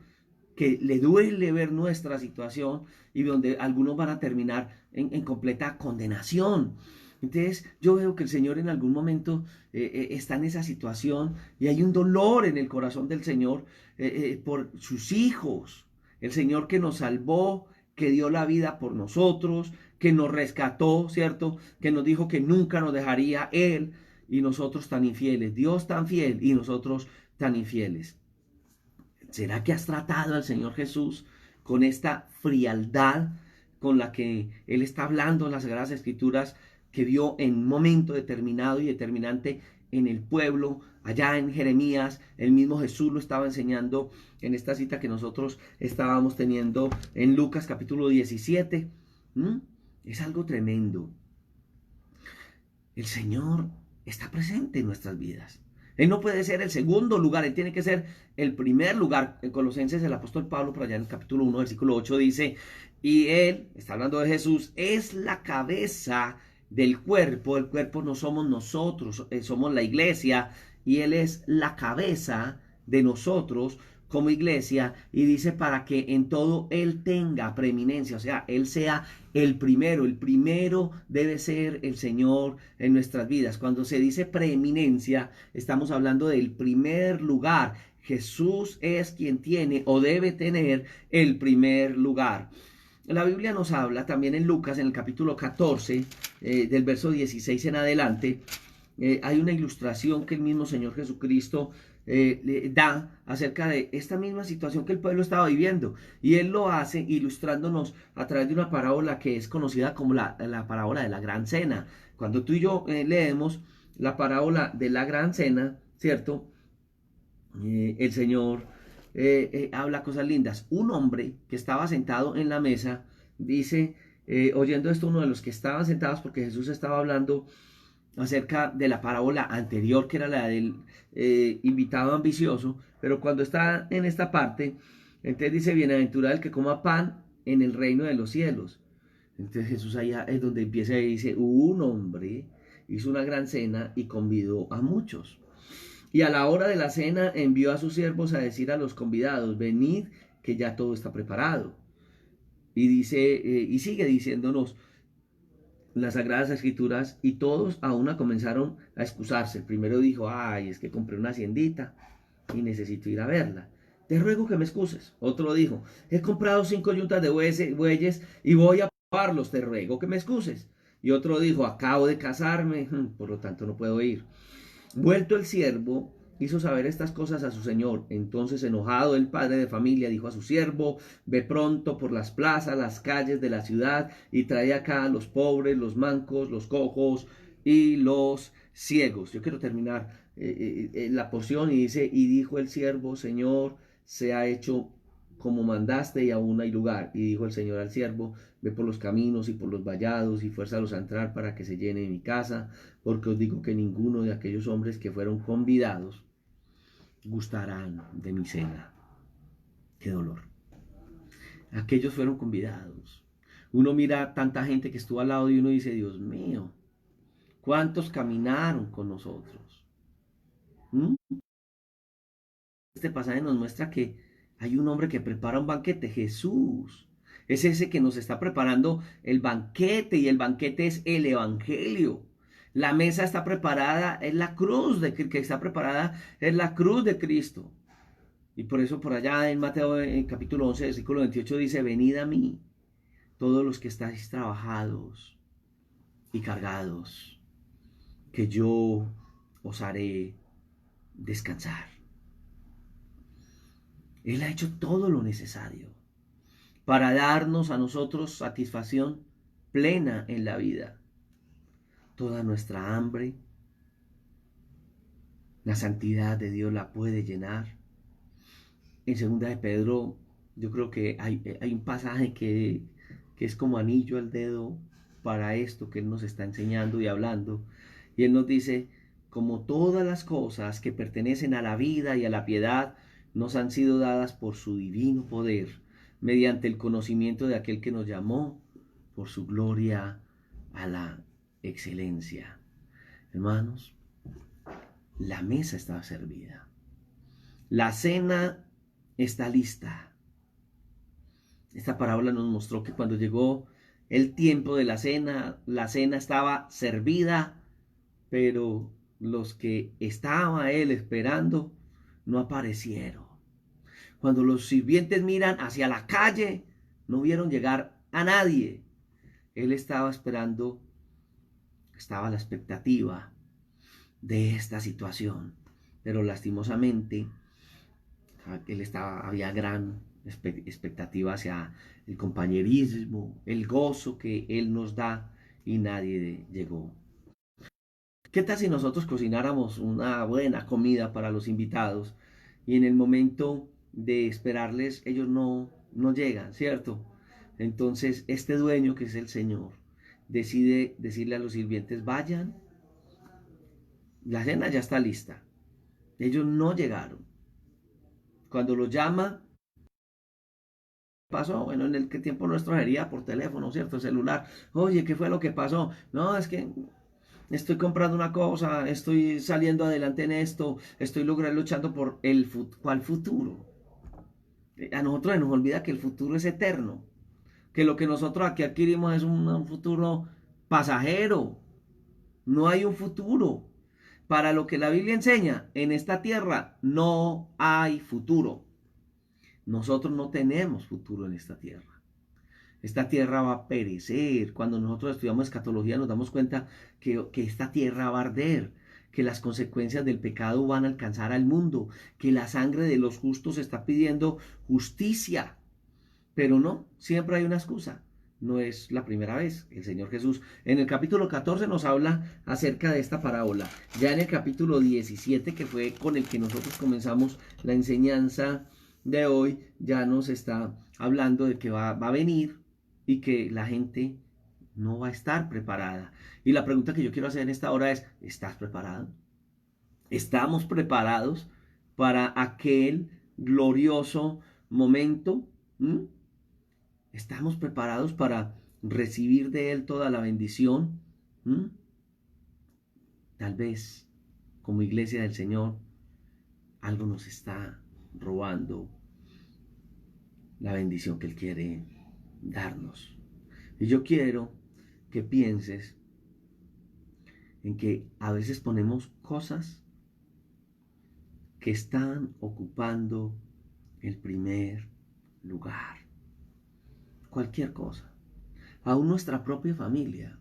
que le duele ver nuestra situación y donde algunos van a terminar en completa condenación. Entonces yo veo que el Señor en algún momento está en esa situación y hay un dolor en el corazón del Señor por sus hijos. El Señor que nos salvó, que dio la vida por nosotros, que nos rescató, ¿cierto? Que nos dijo que nunca nos dejaría Él y nosotros tan infieles. Dios tan fiel y nosotros tan infieles. ¿Será que has tratado al Señor Jesús con esta frialdad con la que Él está hablando en las Sagradas Escrituras, que vio en un momento determinado y determinante en el pueblo, allá en Jeremías? El mismo Jesús lo estaba enseñando en esta cita que nosotros estábamos teniendo en Lucas capítulo 17. Es algo tremendo. El Señor está presente en nuestras vidas. Él no puede ser el segundo lugar, Él tiene que ser el primer lugar. En Colosenses el apóstol Pablo, por allá en el capítulo 1, versículo 8, dice, y Él, está hablando de Jesús, es la cabeza del cuerpo. El cuerpo no somos nosotros, somos la iglesia, y Él es la cabeza de nosotros como iglesia, y dice para que en todo Él tenga preeminencia, o sea, Él sea el primero debe ser el Señor en nuestras vidas. Cuando se dice preeminencia, estamos hablando del primer lugar. Jesús es quien tiene o debe tener el primer lugar. La Biblia nos habla también en Lucas, en el capítulo 14, del verso 16 en adelante, hay una ilustración que el mismo Señor Jesucristo le da acerca de esta misma situación que el pueblo estaba viviendo, y Él lo hace ilustrándonos a través de una parábola que es conocida como la parábola de la Gran Cena. Cuando tú y yo leemos la parábola de la Gran Cena, ¿cierto? El Señor habla cosas lindas. Un hombre que estaba sentado en la mesa dice, oyendo esto, uno de los que estaban sentados, porque Jesús estaba hablando acerca de la parábola anterior, que era la del invitado ambicioso, pero cuando está en esta parte, entonces dice, bienaventurado el que coma pan en el reino de los cielos. Entonces Jesús allá es donde empieza y dice, un hombre hizo una gran cena y convidó a muchos. Y a la hora de la cena envió a sus siervos a decir a los convidados, venid que ya todo está preparado. Y dice, y sigue diciéndonos las Sagradas Escrituras, y todos a una comenzaron a excusarse. El primero dijo, ay, es que compré una haciendita y necesito ir a verla. Te ruego que me excuses. Otro dijo, he comprado 5 yuntas de bueyes y voy a pagarlos, te ruego que me excuses. Y otro dijo, acabo de casarme, por lo tanto no puedo ir. Vuelto el siervo, hizo saber estas cosas a su señor. Entonces, enojado, el padre de familia dijo a su siervo, ve pronto por las plazas, las calles de la ciudad, y trae acá a los pobres, los mancos, los cojos y los ciegos. Yo quiero terminar la porción y dice, y dijo el siervo, Señor, se ha hecho como mandaste y aún hay lugar. Y dijo el Señor al siervo, ve por los caminos y por los vallados y fuérzalos a entrar para que se llene mi casa, porque os digo que ninguno de aquellos hombres que fueron convidados gustarán de mi cena. Qué dolor. Aquellos fueron convidados. Uno mira tanta gente que estuvo al lado y uno dice, Dios mío, ¿cuántos caminaron con nosotros? ¿Mm? Este pasaje nos muestra que hay un hombre que prepara un banquete, Jesús. Es ese que nos está preparando el banquete y el banquete es el Evangelio. La mesa está preparada, es la cruz que está preparada, es la cruz de Cristo. Y por eso por allá en Mateo en capítulo 11, versículo 28 dice, venid a mí, todos los que estáis trabajados y cargados, que yo os haré descansar. Él ha hecho todo lo necesario para darnos a nosotros satisfacción plena en la vida. Toda nuestra hambre, la santidad de Dios la puede llenar. En segunda de Pedro, yo creo que hay un pasaje que es como anillo al dedo para esto que Él nos está enseñando y hablando. Y Él nos dice, como todas las cosas que pertenecen a la vida y a la piedad, nos han sido dadas por su divino poder, mediante el conocimiento de aquel que nos llamó por su gloria a la excelencia. Hermanos, la mesa está servida. La cena está lista. Esta parábola nos mostró que cuando llegó el tiempo de la cena estaba servida, pero los que estaba él esperando no aparecieron. Cuando los sirvientes miran hacia la calle, no vieron llegar a nadie. Él estaba esperando, estaba a la expectativa de esta situación, pero lastimosamente había gran expectativa hacia el compañerismo, el gozo que Él nos da y nadie llegó. ¿Qué tal si nosotros cocináramos una buena comida para los invitados y en el momento de esperarles ellos no llegan, ¿cierto? Entonces este dueño que es el Señor decide decirle a los sirvientes, vayan, la cena ya está lista. Ellos no llegaron. Cuando los llama, pasó, bueno, en el que tiempo nuestro sería por teléfono, ¿cierto? Celular. Oye, ¿qué fue lo que pasó? No, es que estoy comprando una cosa, estoy saliendo adelante en esto, estoy luchando por ¿cuál futuro? A nosotros nos olvida que el futuro es eterno, que lo que nosotros aquí adquirimos es un futuro pasajero, no hay un futuro. Para lo que la Biblia enseña, en esta tierra no hay futuro. Nosotros no tenemos futuro en esta tierra. Esta tierra va a perecer. Cuando nosotros estudiamos escatología nos damos cuenta que esta tierra va a arder, que las consecuencias del pecado van a alcanzar al mundo, que la sangre de los justos está pidiendo justicia. Pero no, siempre hay una excusa. No es la primera vez. El Señor Jesús en el capítulo 14 nos habla acerca de esta parábola. Ya en el capítulo 17, que fue con el que nosotros comenzamos la enseñanza de hoy, ya nos está hablando de que va a venir y que la gente no va a estar preparada. Y la pregunta que yo quiero hacer en esta hora es, ¿estás preparado? ¿Estamos preparados para aquel glorioso momento? ¿Mm? ¿Estamos preparados para recibir de Él toda la bendición? ¿Mm? Tal vez, como iglesia del Señor, algo nos está robando la bendición que Él quiere darnos. Y yo quiero que pienses en que a veces ponemos cosas que están ocupando el primer lugar. Cualquier cosa. Aún nuestra propia familia.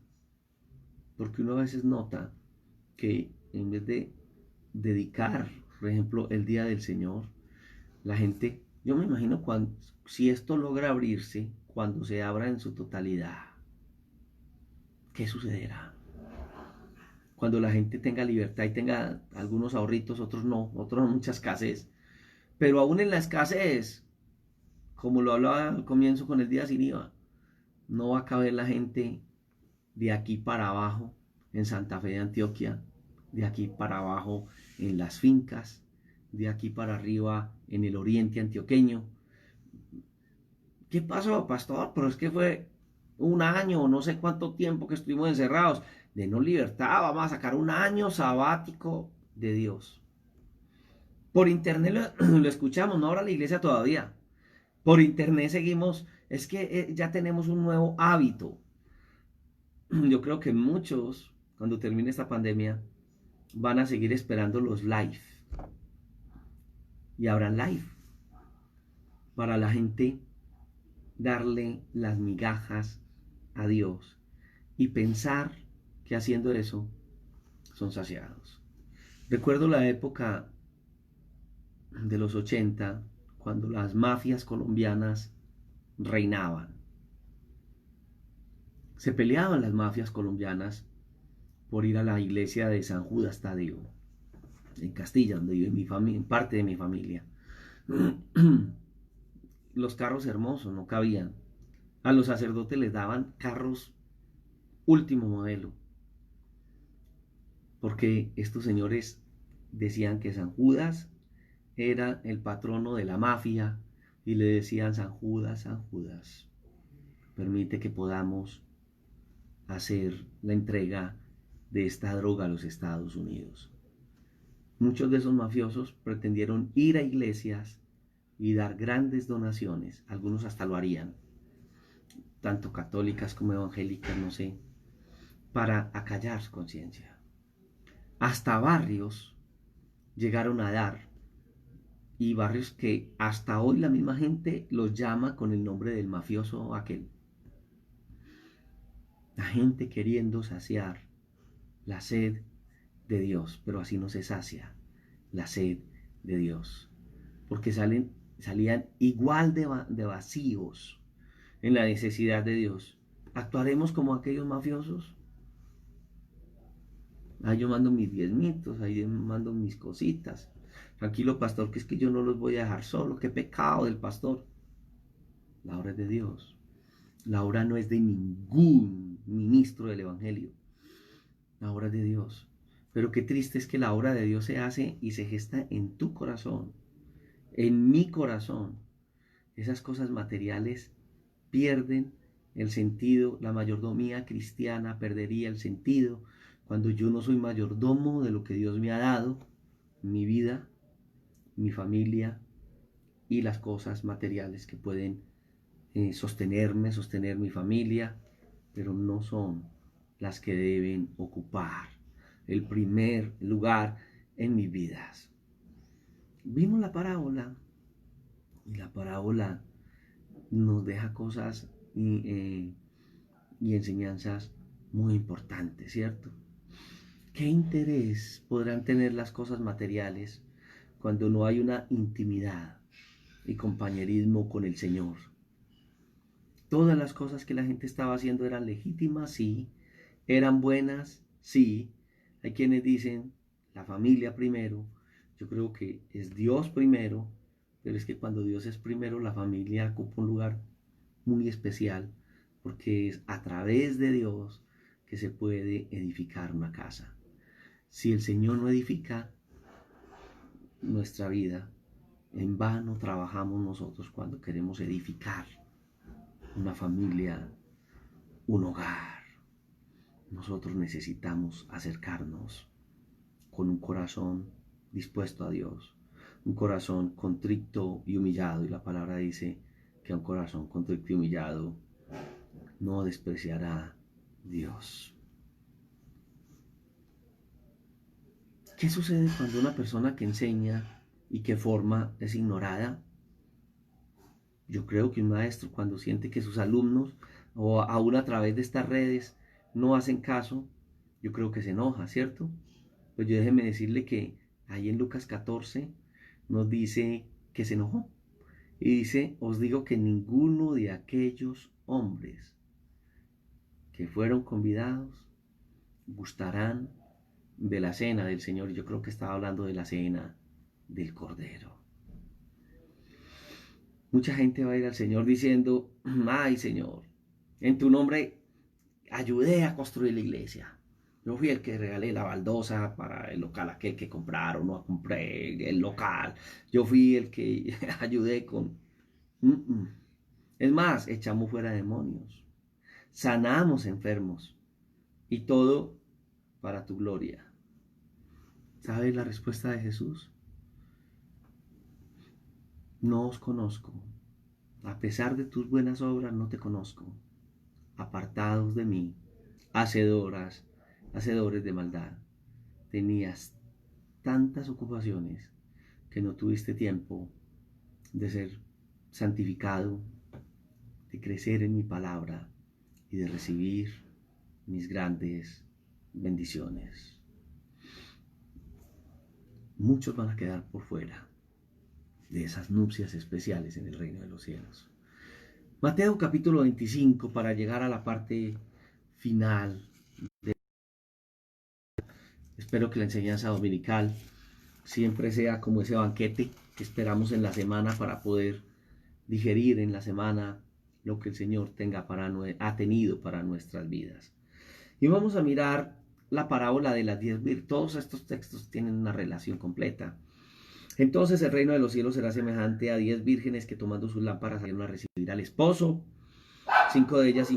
Porque uno a veces nota que en vez de dedicar, por ejemplo, el Día del Señor, la gente, yo me imagino si esto logra abrirse, cuando se abra en su totalidad, ¿qué sucederá? cuando la gente tenga libertad y tenga algunos ahorritos, otros no, otros mucha escasez. Pero aún en la escasez, como lo hablaba al comienzo con el día sin IVA, no va a caber la gente de aquí para abajo en Santa Fe de Antioquia, de aquí para abajo en las fincas, de aquí para arriba en el oriente antioqueño. ¿Qué pasó, pastor? Pero es que fue un año o no sé cuánto tiempo que estuvimos encerrados. De no libertad, vamos a sacar un año sabático de Dios. Por internet lo escuchamos, no ahora la iglesia todavía. Por internet seguimos, es que ya tenemos un nuevo hábito. Yo creo que muchos, cuando termine esta pandemia, van a seguir esperando los live. Y habrán live para la gente darle las migajas a Dios y pensar que haciendo eso son saciados. Recuerdo la época de los 80 cuando las mafias colombianas reinaban. Se peleaban las mafias colombianas por ir a la iglesia de San Judas Tadeo, en Castilla, donde vive mi familia, en parte de mi familia. Los carros hermosos no cabían. A los sacerdotes les daban carros último modelo, porque estos señores decían que San Judas era el patrono de la mafia y le decían: San Judas, permite que podamos hacer la entrega de esta droga a los Estados Unidos. Muchos de esos mafiosos pretendieron ir a iglesias y dar grandes donaciones, algunos hasta lo harían, tanto católicas como evangélicas, no sé, para acallar su conciencia. Hasta barrios llegaron a dar, y barrios que hasta hoy la misma gente los llama con el nombre del mafioso aquel. La gente queriendo saciar la sed de Dios, pero así no se sacia la sed de Dios, porque salían igual de vacíos en la necesidad de Dios. ¿Actuaremos como aquellos mafiosos? Ahí yo mando mis diezmitos, ahí yo mando mis cositas. Tranquilo, pastor, que es que yo no los voy a dejar solo. Qué pecado del pastor. La obra es de Dios. La obra no es de ningún ministro del evangelio. La obra es de Dios. Pero qué triste es que la obra de Dios se hace y se gesta en tu corazón, en mi corazón. Esas cosas materiales pierden el sentido. La mayordomía cristiana perdería el sentido cuando yo no soy mayordomo de lo que Dios me ha dado, mi vida, mi familia y las cosas materiales que pueden sostenerme, sostener mi familia, pero no son las que deben ocupar el primer lugar en mis vidas. Vimos la parábola y la parábola nos deja cosas y enseñanzas muy importantes, ¿cierto? ¿Qué interés podrán tener las cosas materiales cuando no hay una intimidad y compañerismo con el Señor? Todas las cosas que la gente estaba haciendo eran legítimas, sí. Eran buenas, sí. Hay quienes dicen la familia primero. Yo creo que es Dios primero, pero es que cuando Dios es primero, la familia ocupa un lugar muy especial, porque es a través de Dios que se puede edificar una casa. Si el Señor no edifica nuestra vida, en vano trabajamos nosotros cuando queremos edificar una familia, un hogar. Nosotros necesitamos acercarnos con un corazón dispuesto a Dios, un corazón contrito y humillado, y la palabra dice que un corazón contrito y humillado no despreciará Dios. ¿Qué sucede cuando una persona que enseña y que forma es ignorada? Yo creo que un maestro, cuando siente que sus alumnos, o aún a través de estas redes, no hacen caso, yo creo que se enoja, ¿cierto? Pues yo déjeme decirle que ahí en Lucas 14 nos dice que se enojó. Y dice: os digo que ninguno de aquellos hombres que fueron convidados gustarán de la cena del Señor. Yo creo que estaba hablando de la cena del Cordero. Mucha gente va a ir al Señor diciendo, ay Señor, en tu nombre ayudé a construir la iglesia. Yo fui el que regalé la baldosa para el local aquel que compraron, no compré el local. Yo fui el que ayudé con... Es más, echamos fuera demonios, sanamos enfermos y todo para tu gloria. ¿Sabes la respuesta de Jesús? No os conozco. A pesar de tus buenas obras, no te conozco. Apartados de mí, hacedores de maldad. Tenías tantas ocupaciones que no tuviste tiempo de ser santificado, de crecer en mi palabra y de recibir mis grandes bendiciones. Muchos van a quedar por fuera de esas nupcias especiales en el reino de los cielos. Mateo capítulo 25, para llegar a la parte final. Espero que la enseñanza dominical siempre sea como ese banquete que esperamos en la semana para poder digerir en la semana lo que el Señor ha tenido para nuestras vidas. Y vamos a mirar la parábola de las 10 vírgenes. Todos estos textos tienen una relación completa. Entonces el reino de los cielos será semejante a 10 vírgenes que tomando sus lámparas salieron a recibir al esposo. 5 de ellas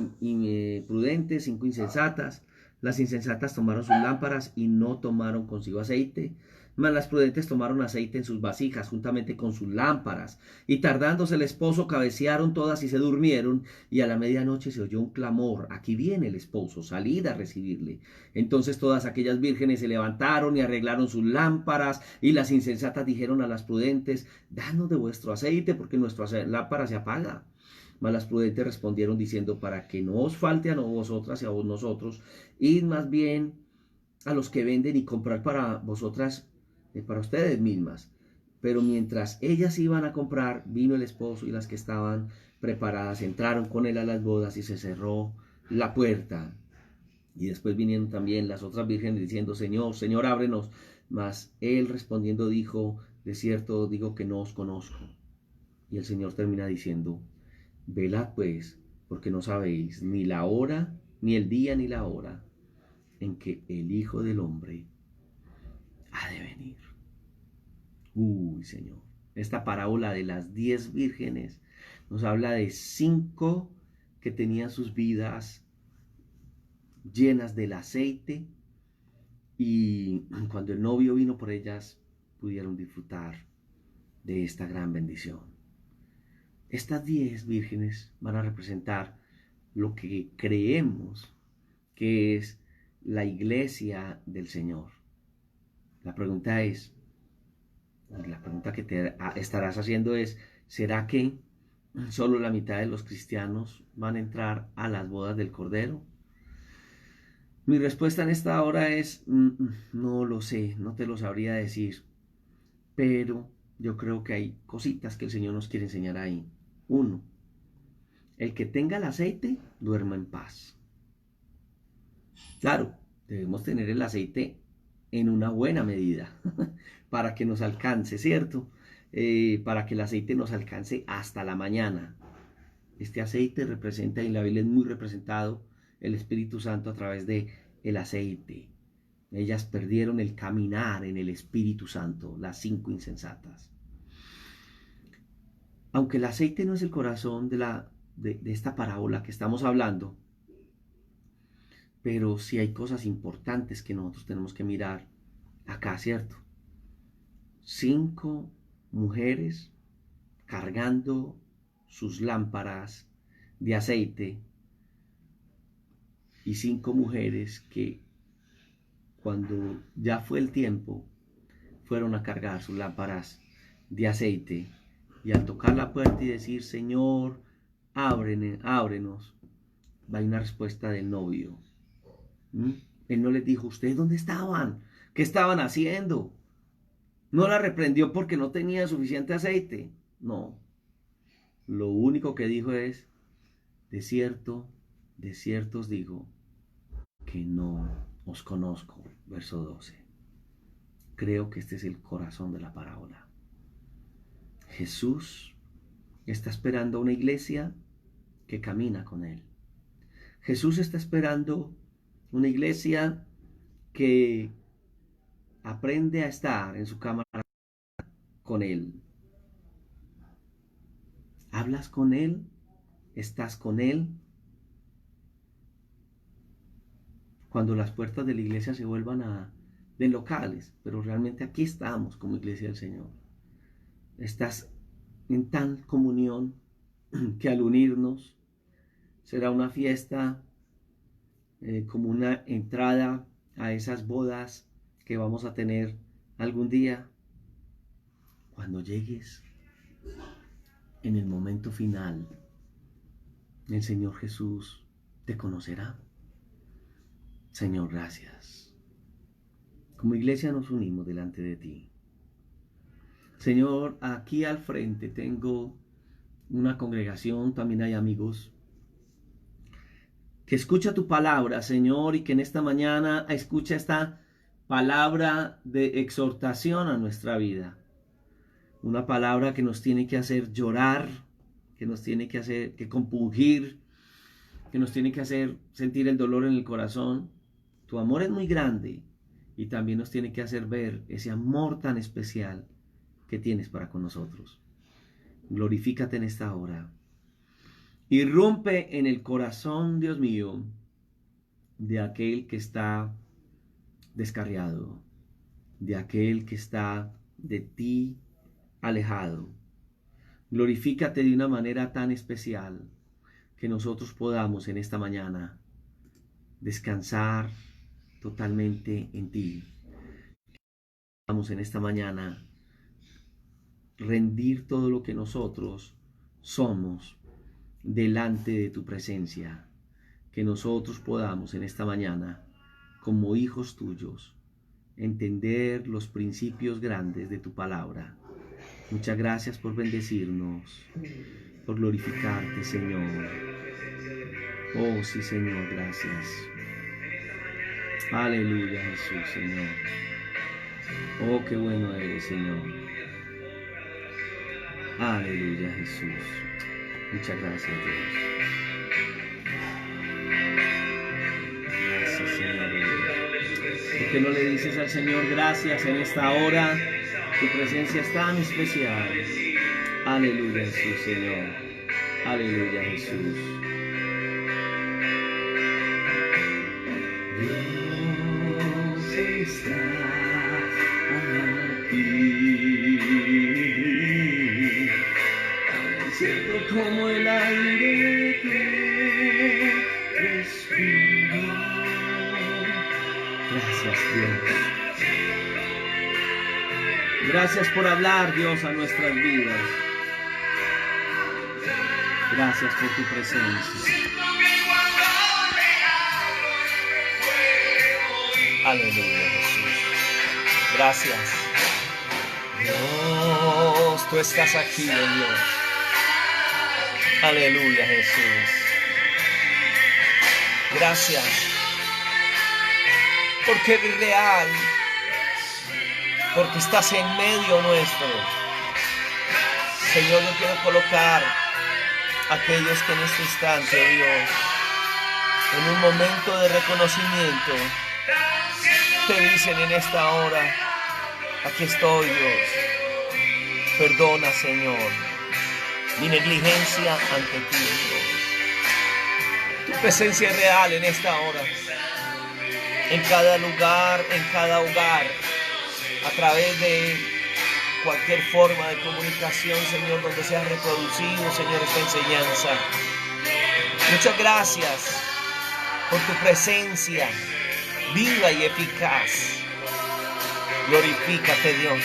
prudentes, 5 insensatas. Las insensatas tomaron sus lámparas y no tomaron consigo aceite, mas las prudentes tomaron aceite en sus vasijas juntamente con sus lámparas. Y tardándose el esposo, cabecearon todas y se durmieron. Y a la medianoche se oyó un clamor: aquí viene el esposo, salid a recibirle. Entonces todas aquellas vírgenes se levantaron y arreglaron sus lámparas. Y las insensatas dijeron a las prudentes: danos de vuestro aceite, porque nuestra lámpara se apaga. Mas las prudentes respondieron diciendo: para que no os falte a vosotras y a nosotros, id más bien a los que venden y comprar para vosotras, para ustedes mismas. Pero mientras ellas iban a comprar, vino el esposo, y las que estaban preparadas entraron con él a las bodas y se cerró la puerta. Y después vinieron también las otras vírgenes diciendo: Señor, Señor, ábrenos. Mas él respondiendo dijo: de cierto digo que no os conozco. Y el Señor termina diciendo: velad pues, porque no sabéis ni la hora, ni el día, ni la hora en que el Hijo del Hombre ha de venir. Señor. Esta parábola de las 10 vírgenes nos habla de 5 que tenían sus vidas llenas del aceite, y cuando el novio vino por ellas, pudieron disfrutar de esta gran bendición. Estas 10 vírgenes van a representar lo que creemos que es la iglesia del Señor. La pregunta que te estarás haciendo es: ¿será que solo la mitad de los cristianos van a entrar a las bodas del Cordero? Mi respuesta en esta hora es: no lo sé, no te lo sabría decir, pero yo creo que hay cositas que el Señor nos quiere enseñar ahí. 1. El que tenga el aceite, duerma en paz. Claro, debemos tener el aceite en una buena medida para que nos alcance, ¿cierto? Para que el aceite nos alcance hasta la mañana. Este aceite representa, y en la Biblia es muy representado, el Espíritu Santo a través de el aceite. Ellas perdieron el caminar en el Espíritu Santo, las 5 insensatas. Aunque el aceite no es el corazón de esta parábola que estamos hablando, pero sí hay cosas importantes que nosotros tenemos que mirar acá, ¿cierto? 5 mujeres cargando sus lámparas de aceite, y 5 mujeres que, cuando ya fue el tiempo, fueron a cargar sus lámparas de aceite, y al tocar la puerta y decir: Señor, ábrenos, va una respuesta del novio. Él no les dijo: ¿ustedes dónde estaban? ¿Qué estaban haciendo? No la reprendió porque no tenía suficiente aceite. No. Lo único que dijo es: de cierto os digo que no os conozco. Verso 12. Creo que este es el corazón de la parábola. Jesús está esperando una iglesia que camina con Él. Jesús está esperando una iglesia que aprende a estar en su cámara con Él. ¿Hablas con Él? ¿Estás con Él? Cuando las puertas de la iglesia se vuelvan de locales, pero realmente aquí estamos como iglesia del Señor. Estás en tan comunión que al unirnos será una fiesta como una entrada a esas bodas que vamos a tener algún día. Cuando llegues en el momento final, el Señor Jesús te conocerá. Señor, gracias. Como iglesia nos unimos delante de ti. Señor, aquí al frente tengo una congregación, también hay amigos que escucha tu palabra, Señor, y que en esta mañana escucha esta palabra de exhortación a nuestra vida. Una palabra que nos tiene que hacer llorar, que nos tiene que hacer que compungir, que nos tiene que hacer sentir el dolor en el corazón. Tu amor es muy grande y también nos tiene que hacer ver ese amor tan especial que tienes para con nosotros. Glorifícate en esta hora. Irrumpe en el corazón, Dios mío, de aquel que está descarriado, de aquel que está de ti alejado. Glorifícate de una manera tan especial que nosotros podamos en esta mañana descansar totalmente en ti. Vamos en esta mañana rendir todo lo que nosotros somos delante de tu presencia, que nosotros podamos en esta mañana, como hijos tuyos, entender los principios grandes de tu palabra. Muchas gracias por bendecirnos, por glorificarte, Señor. Oh, sí, Señor, gracias. Aleluya, Jesús, Señor. Oh, qué bueno eres, Señor. Aleluya, Jesús. Muchas gracias, Dios. Gracias, Señor. ¿Por qué no le dices al Señor gracias en esta hora? Tu presencia es tan especial. Aleluya, Jesús, Señor. Aleluya, Jesús. Dios está aquí. Siento como el aire que respiro. Gracias, Dios. Gracias por hablar, Dios, a nuestras vidas. Gracias por tu presencia. Aleluya, Jesús. Gracias. Dios, tú estás aquí, oh Dios. Aleluya, Jesús. Gracias. Porque eres real. Porque estás en medio nuestro. Señor, yo quiero colocar a aquellos que en este instante, oh Dios, en un momento de reconocimiento, te dicen en esta hora, aquí estoy, Dios. Perdona, Señor, mi negligencia ante ti, Dios. Tu presencia es real en esta hora, en cada lugar, en cada hogar, a través de cualquier forma de comunicación, Señor, donde sea reproducido, Señor, esta enseñanza. Muchas gracias por tu presencia viva y eficaz. Glorifícate, Dios.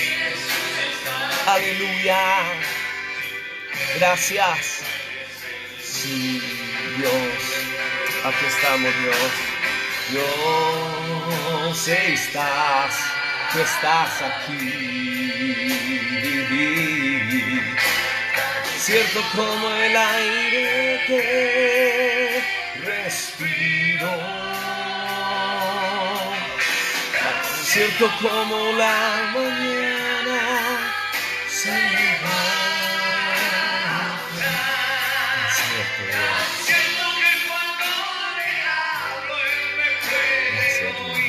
Aleluya. Gracias. Sí, Dios. Aquí estamos, Dios. Dios, tú estás aquí. Cierto como el aire que respiro. Cierto como la mañana se levanta. Cierto, Dios. Gracias, Dios.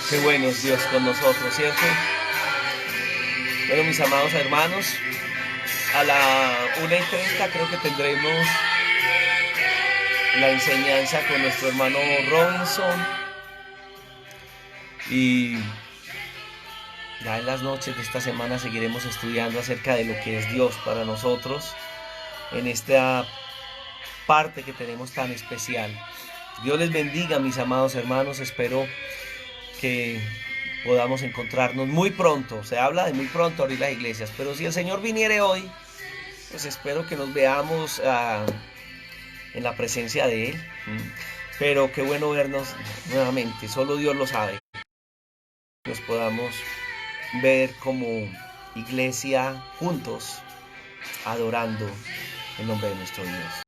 Qué bueno es Dios con nosotros, ¿cierto? Bueno, mis amados hermanos, a la 1:30 creo que tendremos la enseñanza con nuestro hermano Robinson. Y ya en las noches de esta semana seguiremos estudiando acerca de lo que es Dios para nosotros en esta parte que tenemos tan especial. Dios les bendiga, mis amados hermanos. Espero que podamos encontrarnos muy pronto. Se habla de muy pronto abrir las iglesias, pero si el Señor viniere hoy, pues espero que nos veamos en la presencia de Él. Pero qué bueno vernos nuevamente, solo Dios lo sabe. Nos podamos ver como iglesia juntos, adorando el nombre de nuestro Dios.